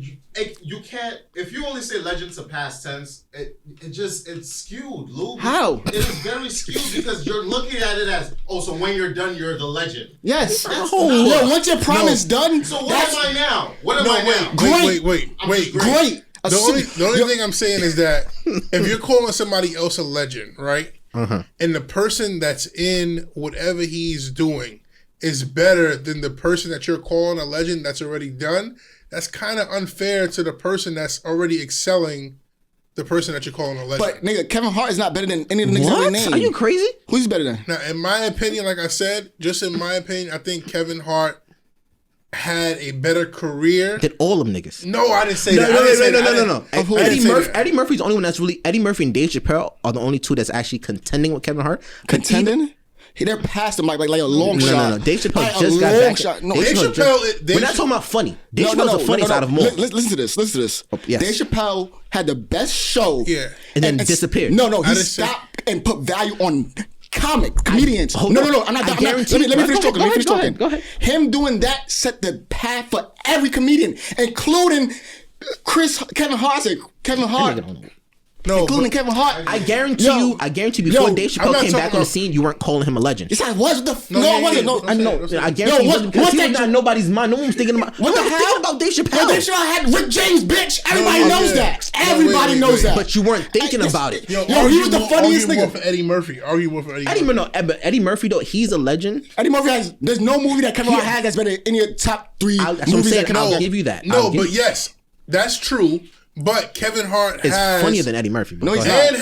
you can't. If you only say legend to past tense, it's skewed, Lou. How? It is very skewed because you're looking at it as, oh, so when you're done, you're the legend. Yes. That's Yo, not- once your prime is done, So what that's am I now? What am No, I now? Great. wait. I'm just great. great. The only thing I'm saying is that if you're calling somebody else a legend, right? And the person that's in whatever he's doing is better than the person that you're calling a legend that's already done, that's kind of unfair to the person that's already excelling the person that you're calling a legend. But nigga, Kevin Hart is not better than any of the niggas that we what? named. Are you crazy? Who's better than? Now, in my opinion, like I said, just in my opinion, I think Kevin Hart had a better career. Did all them niggas? No, I didn't say No, that. I didn't say that. I no, didn't- no. I didn't Eddie say Murphy. that. Eddie Murphy's the only one that's really. Eddie Murphy and Dave Chappelle are the only two that's actually contending with Kevin Hart. Contending? They're past him like a long No, shot. no. Dave Chappelle Like a just got long back. shot. No, Dave Chappelle Chappelle- Dave We're not Chappelle- talking about funny. Dave Chappelle's the funniest out of them all. Listen to this. Listen to this. yes. Dave Chappelle had the best show. Yeah. And then disappeared. No, I he didn't say- stopped and put value on comedians. hold No, on. I'm not. I I'm not guarantee- let me finish Go talking. ahead, Let me finish go talking. ahead, go ahead. Him doing that set the path for every comedian, including Kevin Hart. Kevin Hart. No, Including but- Kevin Hart. I guarantee Yo, you. I guarantee before yo, Dave I'm Chappelle not came talking back on the about- scene, you weren't calling him a legend. Yes, I was. What the? No, No, yeah, I wasn't. yeah, No, don't I say know. that, don't say that. I guarantee Yo, he wasn't because what's he was that- not nobody's mind. No one was thinking about. What the no one was thinking hell? about Dave Yo, Chappelle. Dave Chappelle had Rick James, bitch. Everybody Oh, knows yeah. that. No, Everybody wait, knows wait. that. But you weren't thinking Yes. about it. Yo, he was the funniest argue more nigga. for Eddie Murphy. Argue more for Eddie Eddie Murphy. Murphy, but Eddie Murphy though, he's a legend. Eddie Murphy has. There's no movie that Kevin Hart has that's better than any of the top three That's what I'm movies saying. that I'll Kevin give you that. No, I'll give but you- yes, that's true. But Kevin Hart it's has funnier than Eddie Murphy. But No, go he's ahead. not.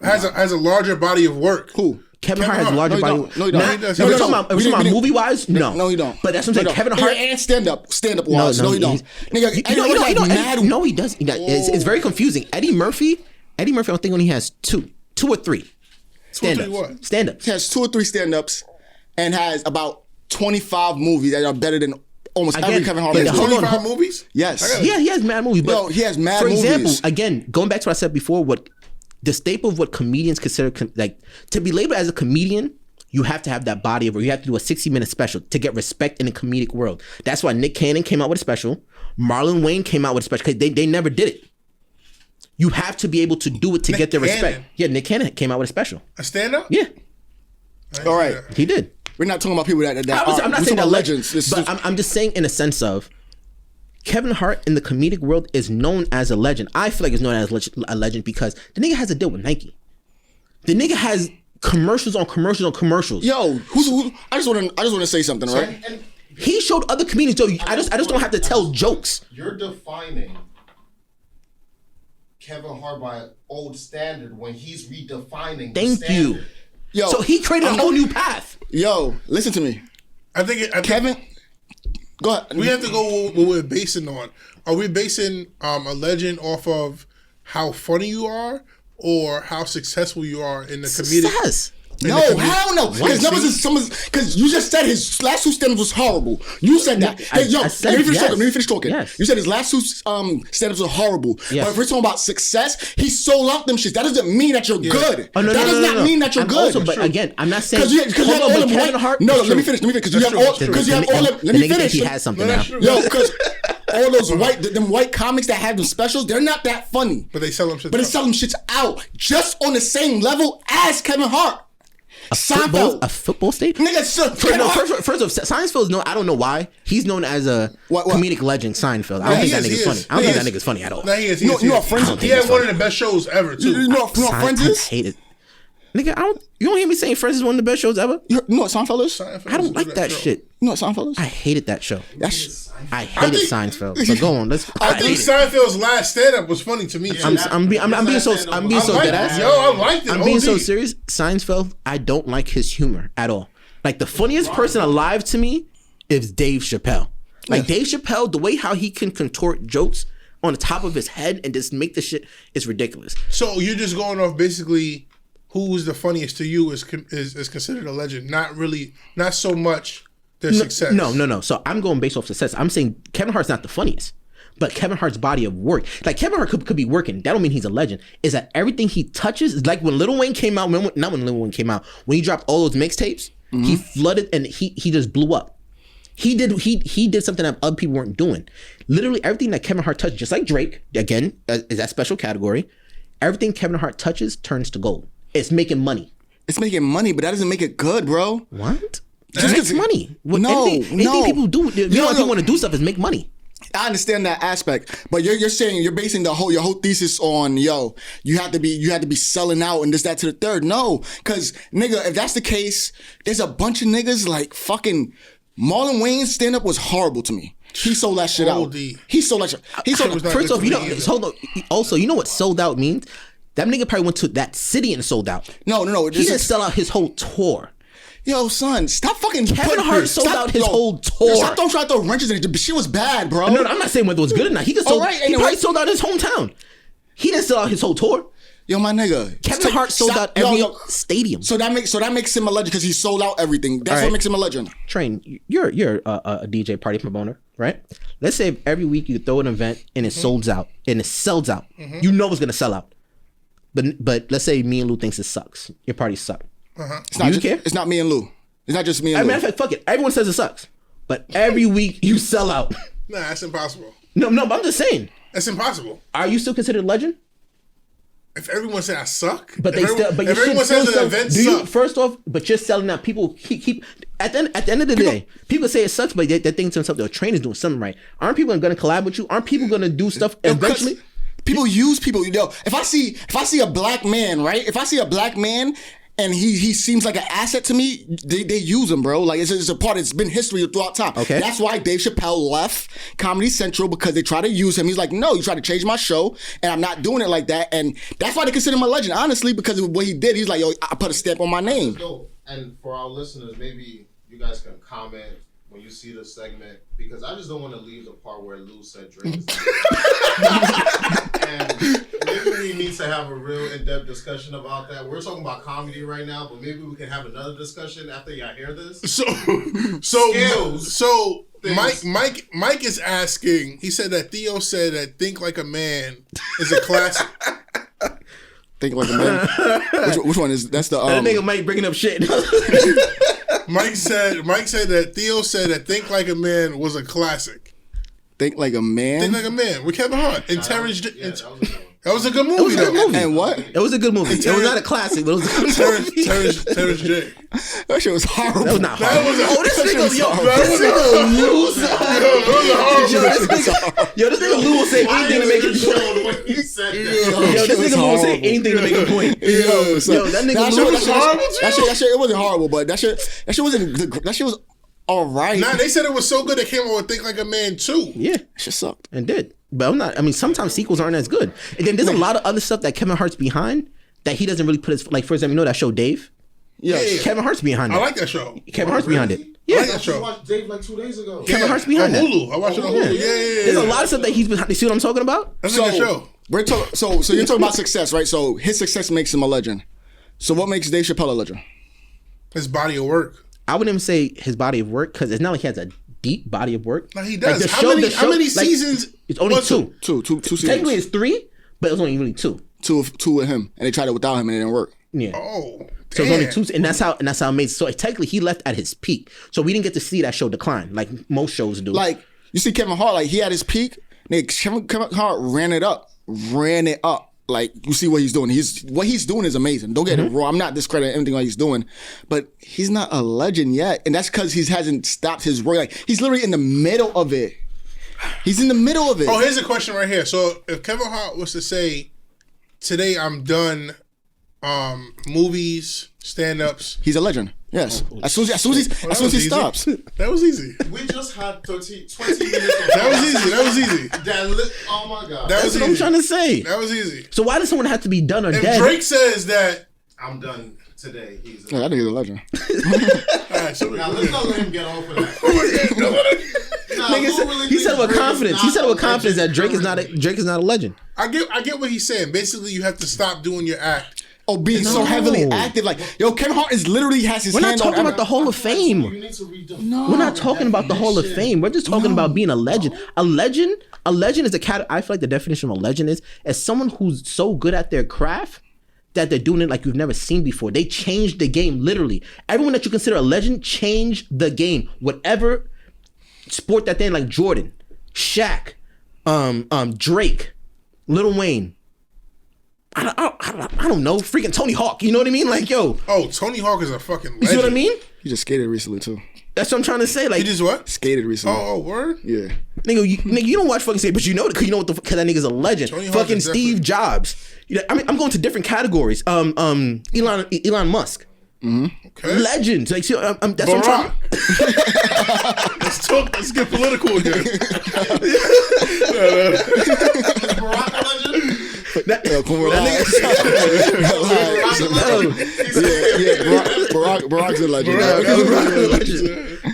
and has a larger body of work. Who? Kevin Hart has a Kevin larger Hart. body. No, he don't. No, he don't. Not- He does. if we're No, talking no. about, if we're talking about movie wise, no. No, he don't. But that's what I'm saying. Kevin Hart. And stand up wise. No, he don't. Nigga, You Eddie know, Murphy has mad. Eddie, no, he does. It's very confusing. Eddie Murphy, I don't think only has two or three stand three what? ups. Stand ups. He has 2 or 3 stand-ups and has about 25 movies that are better than almost every Again, Kevin Hart but movie. hold on, 25 movies? Yes. Yeah, he has mad movies. But Yo, he has mad for example, movies. again, going back to what I said before, what the staple of what comedians consider like to be labeled as a comedian, you have to have that body of work. You have to do a 60-minute special to get respect in the comedic world. That's why Nick Cannon came out with a special. Marlon Wayne came out with a special because they never did it. You have to be able to do it to Nick get their respect. Cannon? Yeah, Nick Cannon came out with a special. A stand up? Yeah, All right. he did. We're not talking about people that I'm not saying about that legends. but I'm just saying in a sense of Kevin Hart in the comedic world is known as a legend. I feel like he's known as a legend because the nigga has a deal with Nike. The nigga has commercials on commercials on commercials. Yo, who? I just want to say something, right? And He showed other comedians. Yo, I just don't have to tell jokes. you're defining Kevin Hart by an old standard when he's redefining. Thank the standard. you. Yo, So he created a whole new path. Yo, listen to me, I think Kevin. Go ahead. we have to go what we're basing on. Are we basing a legend off of how funny you are or how successful you are in the comedic? Success. No, hell no. Because you just said his last two stand-ups was horrible. You said that. I Let said me finish yes. talking. Let me finish talking. Yes. You said his last two stand-ups were horrible. Yes. But if we're talking about success, he sold out them shits. That doesn't mean that you're good. Oh, no, that does not mean that you're I'm good. Also, but again, I'm not saying Because you have all them Kevin white. Hart. No, is let me true. finish. Because you have all. Because you have all them. The Let me nigga thinks finish. he has something No, now. that's true. Yo, because all those white comics that have them specials, they're not that funny. But they sell them shit. But they sell them shits out just on the same level as Kevin Hart. A football state? Nigga, First off, Seinfeld is known. I don't know why he's known as a What? comedic legend. Seinfeld. I don't think that nigga's funny. I don't think that nigga's funny at all. Nah, he is. You know what Friends is? He had one of the best shows ever too. You know what Friends I is? hate it. Nigga, you don't hear me saying Friends is one of the best shows ever. You know what Seinfeld is? I don't like that shit. You know what Seinfeld is? I hated that show. I think- hated Seinfeld. So go on. I think Seinfeld's last stand-up was funny to me. Too. I'm being so I dead liked ass. it. Yo, I liked it. I'm being so OD. serious. Seinfeld, I don't like his humor at all. Like the funniest person alive to me is Dave Chappelle. Like Dave Chappelle, the way how he can contort jokes on the top of his head and just make the shit is ridiculous. So you're just going off basically who's the funniest to you is considered a legend. Not so much their success. No. So I'm going based off success. I'm saying Kevin Hart's not the funniest, but Kevin Hart's body of work, like Kevin Hart could be working. That don't mean he's a legend. Is that everything he touches is like when Lil Wayne came out. Not when Lil Wayne came out. When he dropped all those mixtapes, he flooded and he just blew up. He did something that other people weren't doing. Literally everything that Kevin Hart touched, just like Drake, again, is that special category. Everything Kevin Hart touches turns to gold. It's making money. It's making money, but that doesn't make it good, bro. What? It makes money. Anything people do, people want to do stuff is make money. I understand that aspect, but you're saying you're basing your whole thesis on you have to be selling out and this that to the third. No, because nigga, if that's the case, there's a bunch of niggas like fucking Marlon Wayne's stand up was horrible to me. He sold that shit out. He sold that shit. He sold. First off, hold on. Also, you know what sold out means? That nigga probably went to that city and sold out. No. He didn't sell out his whole tour. Yo, son, stop fucking. Kevin Hart sold out his whole tour. Stop trying to throw wrenches in it. But shit was bad, bro. No, I'm not saying whether it was good or not. He just sold. He probably sold out his hometown. He didn't sell out his whole tour. Yo, my nigga. Kevin Hart sold out every stadium. So that makes him a legend because he sold out everything. That's what makes him a legend. Train, you're a DJ party promoter, right? Let's say if every week you throw an event and it sells out. You know it's gonna sell out. But let's say me and Lou thinks it sucks. Your party suck. It's not care? It's not me and Lou. It's not just me and Lou. Matter of fact, fuck it. Everyone says it sucks. But every week you sell out. Nah, that's impossible. No, but I'm just saying. That's impossible. Are you still considered a legend? If everyone said I suck, But if everyone says an event sucks. First off, but you're selling out. People keep at the end of the day, people say it sucks, but they think to themselves, the train is doing something right. Aren't people going to collab with you? Aren't people going to do stuff eventually? People use people. If I see a black man, right? If I see a black man and he seems like an asset to me, they use him, bro. Like it's a part. It's been history throughout time. Okay. That's why Dave Chappelle left Comedy Central, because they try to use him. He's like, no, you try to change my show, and I'm not doing it like that. And that's why they consider him a legend, honestly, because of what he did. He's like, yo, I put a stamp on my name. Dope. And for our listeners, maybe you guys can comment when you see this segment, because I just don't want to leave the part where Lou said Drake is and maybe we need to have a real in-depth discussion about that. We're talking about comedy right now, but maybe we can have another discussion after y'all hear this. So Mike is asking. He said that Theo said that "Think Like a Man" is a classic. Think Like a Man. Which one is that's the? That nigga Mike bringing up shit. Mike said that Theo said that "Think Like a Man" was a classic. Think Like a Man. Think Like a Man with Kevin Hart and Terrence. That was a good one. That was a good It was movie. a good movie. And what? It was a good movie. It was not a classic, but it was a good movie. Terrence J. That shit was horrible. That was not That hard. was a- Oh, this that shit nigga, was yo, horrible. this nigga loser. That was a horrible. Yo, this nigga Lou will say Why anything to is make it it. shown when he said that? Yo, this nigga Lou will say anything to make a point. Yo, son. Yo, that nigga That Lou shit was was horrible too? That shit, it wasn't horrible, but that shit wasn't. That shit was all right. Nah, they said it was so good they came out with Think Like a Man 2. Yeah, That shit sucked. and did. But I'm not. I mean, sometimes sequels aren't as good. And then there's a lot of other stuff that Kevin Hart's behind that he doesn't really put his like. For example, you know that show Dave. Yes. Kevin Hart's behind it. I like that show. Kevin Hart's behind it. I Yeah, like that I show. watched Dave like 2 days ago. Kevin Hart's behind on that. Hulu. I watched it on Hulu. Yeah. There's a lot of stuff that he's behind. You see what I'm talking about? That's a good show. We're talking. So you're talking about success, right? So his success makes him a legend. So what makes Dave Chappelle a legend? His body of work. I wouldn't even say his body of work because it's not like he has a deep body of work. No, he Like, does. the How show- many the show- like, seasons? It's only was it? two. Two seasons. Technically, it's three, but it was only really two. Two with him, and they tried it without him, and it didn't work. Yeah. Oh, So it's only damn. two, and that's how amazing. So technically, he left at his peak. So we didn't get to see that show decline like most shows do. Like you see Kevin Hart, like he had his peak. Nigga, Kevin Hart ran it up. Like you see what he's doing. What he's doing is amazing. Don't get it wrong. I'm not discrediting anything that he's doing, but he's not a legend yet, and that's because he hasn't stopped his work. Like he's literally in the middle of it. He's in the middle of it. Oh, here's a question right here. So if Kevin Hart was to say, "Today I'm done, movies, stand-ups," He's a legend. Yes. As soon as he stops. That was easy. We just had 20 minutes of That was easy. That was easy. oh my God. That that's was what I'm easy. trying to say. That was easy. So why does someone have to be done or If dead? Drake says that, I'm done today. He's Yeah, I think he's a legend. all right, so Now let's not let him get off of that. Nah, Nigga who said- really he said thinks with Drake confidence. is He not said a with confidence that legend? Drake is not a legend. I get what he's saying. Basically, you have to stop doing your act. Oh, being so No. heavily active. Like, yo, Kevin Hart is literally has his We're not hand on talking about the Hall of You Fame. need to redefine We're not talking about the Hall of definition. Fame. We're just talking about being a legend. A legend is a cat. I feel like the definition of a legend is someone who's so good at their craft that they're doing it like you've never seen before. They changed the game literally. Everyone that you consider a legend changed the game. Whatever sport that they're in, like Jordan, Shaq, Drake, Lil Wayne. I don't know. Freaking Tony Hawk. You know what I mean? Like, yo, Oh, Tony Hawk is a fucking legend. you see what I mean? He just skated recently, too. That's what I'm trying to say. Like, He just what? Skated recently. Oh, word? Yeah. nigga, you don't watch fucking say, but you know because you know what because that nigga's a legend. Tony Hawk Fucking is Steve definitely- Jobs. You know, I mean, I'm going to different categories. Elon Musk. Okay. Legend. Like, see, that's what I'm trying. Barack. Let's get political again. Is Barack a legend? Yo, come on, relax. Barack's a legend.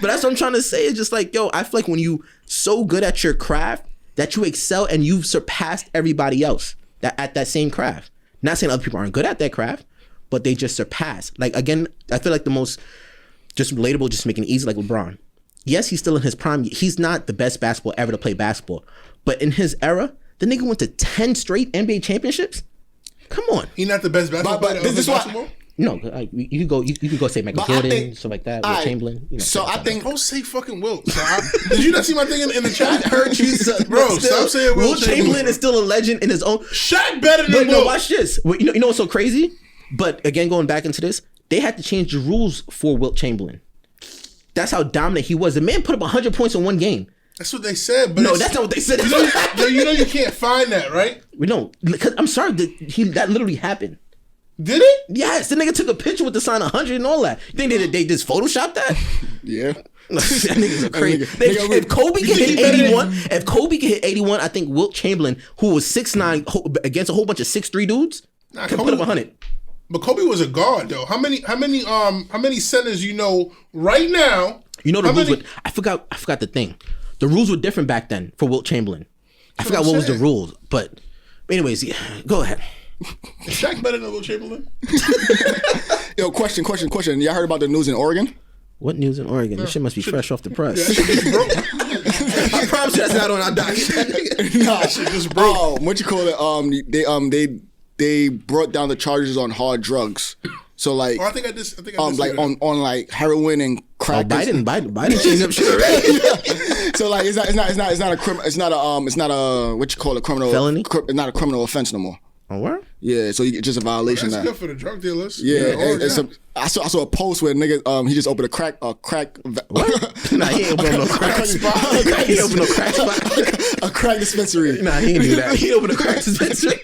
But that's what I'm trying to say. It's just like, yo, I feel like when you so good at your craft that you excel and you've surpassed everybody else that at that same craft. Not saying other people aren't good at that craft, but they just surpass. Like, again, I feel like the most just relatable, just making it easy, like LeBron. Yes, he's still in his prime. He's not the best basketball ever to play basketball. But in his era, the nigga went to 10 straight NBA championships. Come on. He not the best basketball But player this of is why- basketball? No, you could go. You could go say Michael But I Jordan, think- stuff like that. Will Alright, Chamberlain. You know, so stuff I like think Don't say fucking Wilt. Did you not see my thing in the chat? that. I heard you, son, Bro, but stop saying Will Wilt Chamberlain Chamberlain. is still a legend in his own. Shaq better But than no, Wilt. watch this. Well, you know what's so crazy? But again, going back into this, they had to change the rules for Wilt Chamberlain. That's how dominant he was. The man put up 100 points in one game. That's what they said. But No, it's- that's not what they said. you know you can't find that, right? We don't. Because I'm sorry that literally happened. Did it? Yes, the nigga took a picture with the sign 100 and all that. You think they just photoshopped that? yeah. that niggas are crazy. Nigga, If Kobe can hit think he better than- 81, if Kobe can hit 81, I think Wilt Chamberlain, who was 6'9", against a whole bunch of 6'3" dudes, Nah, can Kobe- put up 100. But Kobe was a guard though. How many centers you know right now? You know the How rules. many- I forgot the thing. The rules were different back then for Wilt Chamberlain. I forgot what I'm what was the saying. rules, but anyways, yeah, go ahead. Is Shaq better than Wilt Chamberlain? Yo, question. Y'all heard about the news in Oregon? What news in Oregon? This shit must be fresh off the press. I promise you that's not on our docket. Nah, shit just broke. Oh, what you call it? They brought down the charges on hard drugs. So like, I think I just like on like heroin and Oh, crack. Biden changed up shit already. So like, it's not a what you call a criminal felony. It's not a criminal offense no more. Oh, what? Yeah, so it's just a violation That's now. good for the drug dealers. Yeah, Oregon. I saw a post where nigga he just opened a crack. What? Nah, he ain't open no crack spot. He ain't open no crack spot. A crack dispensary. Nah, he ain't do that. He opened a crack dispensary.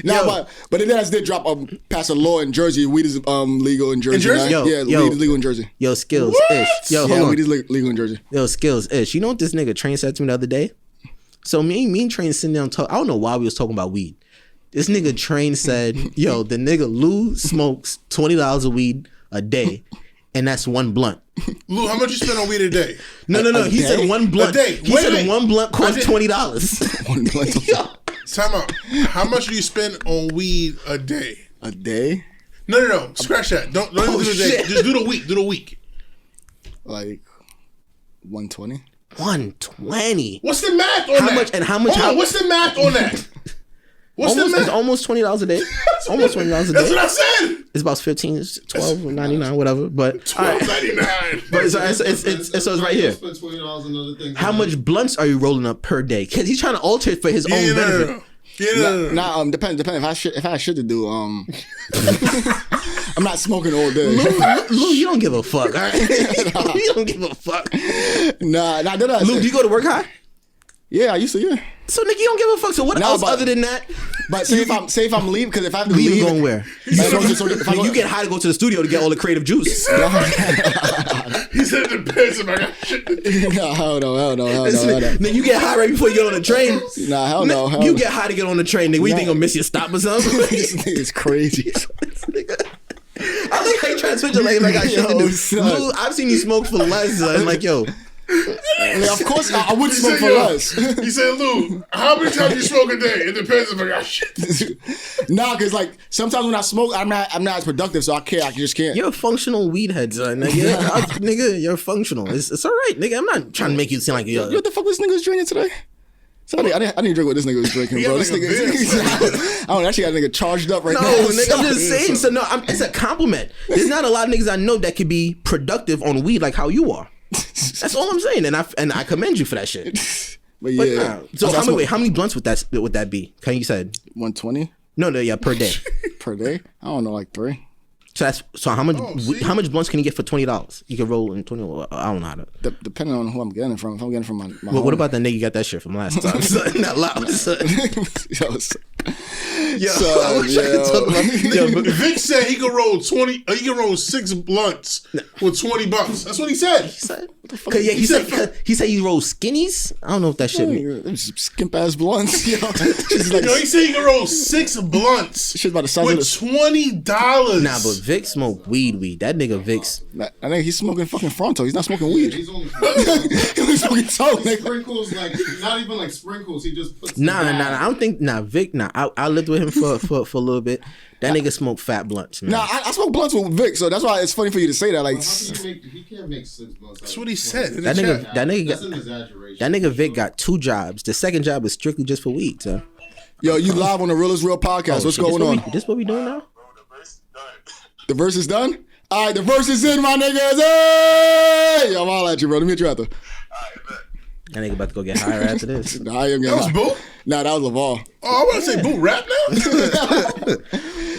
But it did drop pass a law in Jersey. Weed is legal in Jersey. In Jersey? Now. Yo, Weed is legal in Jersey. Yo, skills What? ish. Yo, hold Yeah, on. weed is legal in Jersey. Yo, skills ish. You know what this nigga Train said to me the other day? So me and Train sitting down talk. I don't know why we was talking about weed. This nigga Train said, yo, the nigga Lou smokes $20 of weed a day, and that's one blunt. Lou, how much you spend on weed a day? No. He day? said one blunt. A day. He Wait, said wait. one blunt costs $20. One blunt Yo. Time out. How much do you spend on weed a day? a day, No. Scratch that. Don't even do the day. shit. Just do the week. Do the week. like 120. 120. What's the math on How that? much- and how much- Hold on, what's the math on that? What's Almost, the it's math? almost $20 a day. Almost $20 a That's day. what I said. It's about 15, 12.99, whatever. But all right. $12.99. But it's right here. Spend $20 on other things. How much blunts are you rolling up per day? Because he's trying to alter it for his own benefit. No. Yeah, no. Depends. If I had shit to do, I'm not smoking all day. Lou, you don't give a fuck, all right? You don't give a fuck. Nah. Lou, do you go to work high? Yeah, I used to. Yeah, So nigga, you don't give a fuck. So what No, else but- other than that? but say if I'm leaving, because if I have to Leave leave, and going where? if I You get high to go to the studio to get all the creative juice. He said it depends if I got shit to do. no, hell no. Nigga, you get high right before you get on the train. Nah, hell no. You get high to get on the train, nigga. What you think, gonna miss your stop or something? This nigga's crazy. I like how you try to switch your leg like I got shit to Yo, do. son. Lou, I've seen you smoke for less. Like, yo, Of course, I would He smoke said, for yo, less. He said, Lou, how many times you smoke a day? It depends if I got shit to do. Nah, because like sometimes when I smoke, I'm not as productive, so I just can't. you're a functional weed head, son. Nigga, nigga, you're functional. It's all right, nigga. I'm not trying to make you seem like Yo, what the fuck this nigga was drinking today? So I didn't drink what this nigga was drinking, He bro. got This like a nigga, beer. I don't actually got a nigga charged up right No, now. nigga, I'm just saying. So no, it's a compliment. There's not a lot of niggas I know that could be productive on weed like how you are. That's all I'm saying, and I commend you for that shit. But But yeah, nah. So how many blunts would that be? Can you said 120 no, yeah, per day. per day? I don't know, like 3. So how much see? how much blunts can you get for $20? You can roll in 20. I don't know how to. Depending on who I'm getting it from. If I'm getting it from my What homie. about that nigga you got that shit from last time? Son, not loud. Son. Yo, I wish I could talk about. Yo, but Vic said he could roll 20. He could roll 6 blunts for $20. That's what he said. yeah, he said he rolls skinnies. I don't know if that shit mean. skimp ass blunts. Yo, She's like, Yo, he said he could roll 6 blunts shit's about the size with of the. $20. Nah, but Vic smoke weed. That nigga Vic's. I think he's smoking fucking Fronto. He's not smoking weed. He's only He's smoking toe, nigga. sprinkles, like not even like sprinkles. He just puts. Nah. I don't think. Nah, Vic. Nah, I lived with him for a little bit. That nigga smoke fat blunts. Man. Nah, I smoke blunts with Vic, so that's why it's funny for you to say that. Like, How can you make? He can't make 6 blunts. That's what he said. in the That chat. nigga. That nigga That's got. an exaggeration. That nigga Vic got 2 jobs. The second job was strictly just for weed. So. yo, you live on the Real is Real podcast. What's Shit, going on? This what we doing now? The verse is done? All right, the verse is in, my niggas. Hey! I'm all at you, bro. Let me hit you after. That nigga about to go get higher after this. Nah, I am That was getting Boo? Nah, that was Laval. Oh, I want to say Boo rap now?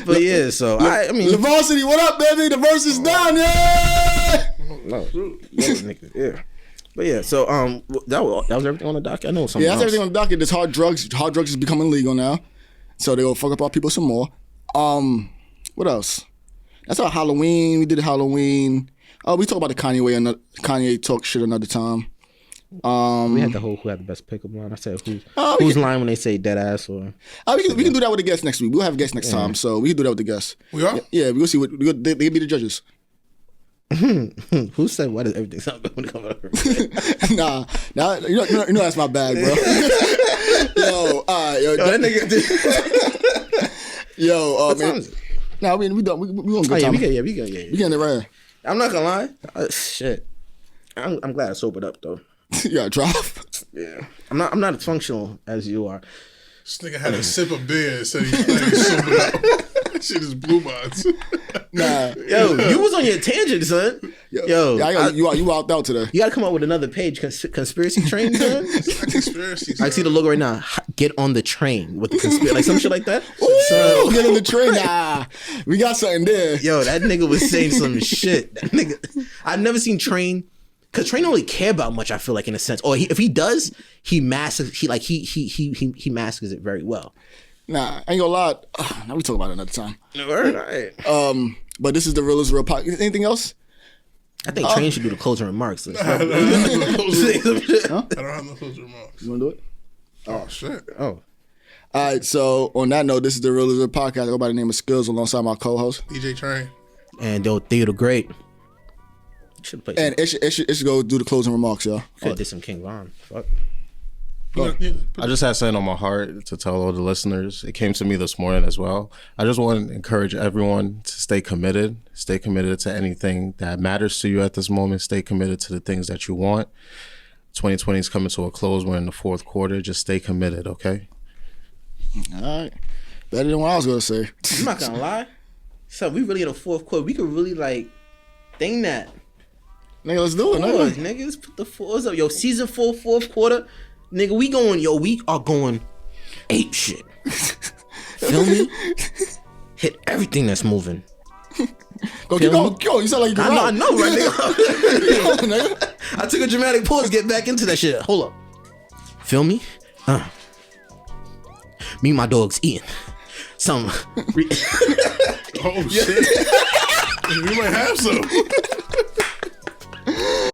But yeah, so I mean, Laval City, what up, baby? The verse is done, yeah! no, nigga, yeah. But yeah, so that was everything on the dock. I know something. Yeah, that's else. everything on the docket. There's hard drugs. Hard drugs is becoming legal now. So they'll fuck up our people some more. What else? That's our Halloween. We did Halloween. We talk about the Kanye talk shit another time. We had the whole who had the best pickup line. I said who's lying when they say dead ass or We can do that with the guests next week. We'll have guests next time, so we can do that with the guests. We are? Yeah, we'll see what they be the judges. who said why does everything sound good when it comes out? nah, you know that's my bag, bro. yo, That nigga. yo, What time man. is it? Nah, we done. We gonna Oh good yeah, time. we get We getting it right. I'm not gonna lie. Shit. I'm glad I sobered up though. Yeah, drive. Yeah. I'm not as functional as you are. This nigga had a sip of beer and said he's sobered up. That shit is blue bots. Nah, Yo, you was on your tangent, son. Yo, you out today. you gotta come up with another page. Conspiracy train, son. Conspiracy. I see the logo right now. Get on the train with the conspiracy, like some shit like that. Ooh, get on the train. Nah, we got something there. Yo, that nigga was saying some shit. That nigga, I've never seen Train, cause Train don't really care about much. I feel like in a sense, or if he does, he masks. He masks it very well. Nah, I ain't gonna lie. Now we talk about it another time. All right. But this is the realest real podcast. Anything else? I think Train should do the closing remarks. I don't have no closing remarks. You wanna do it? Oh shit. Oh, All right. So on that note, this is the realest real podcast. I go by the name of Skills alongside my co-host. DJ Train. and they'll Theater Great. Should play. And it should go do the closing remarks, y'all. Could did some King Von. Fuck. I just had something on my heart to tell all the listeners. It came to me this morning as well. I just want to encourage everyone to stay committed. Stay committed to anything that matters to you at this moment. Stay committed to the things that you want. 2020 is coming to a close. We're in the fourth quarter. Just stay committed, okay? All right. Better than what I was going to say. I'm not gonna lie. So we really in the fourth quarter. We could really like thing that. Nigga, let's do it. Fours, Nigga. nigga. Let's put the fours up. Yo, season 4, fourth quarter. Nigga, we are going ape shit. Feel me? Hit everything that's moving. Go, keep going. Yo, you sound like you can I know, right, nigga? nigga. I took a dramatic pause, get back into that shit. Hold up. Feel me? Me and my dog's eating some. Oh shit. We might have some.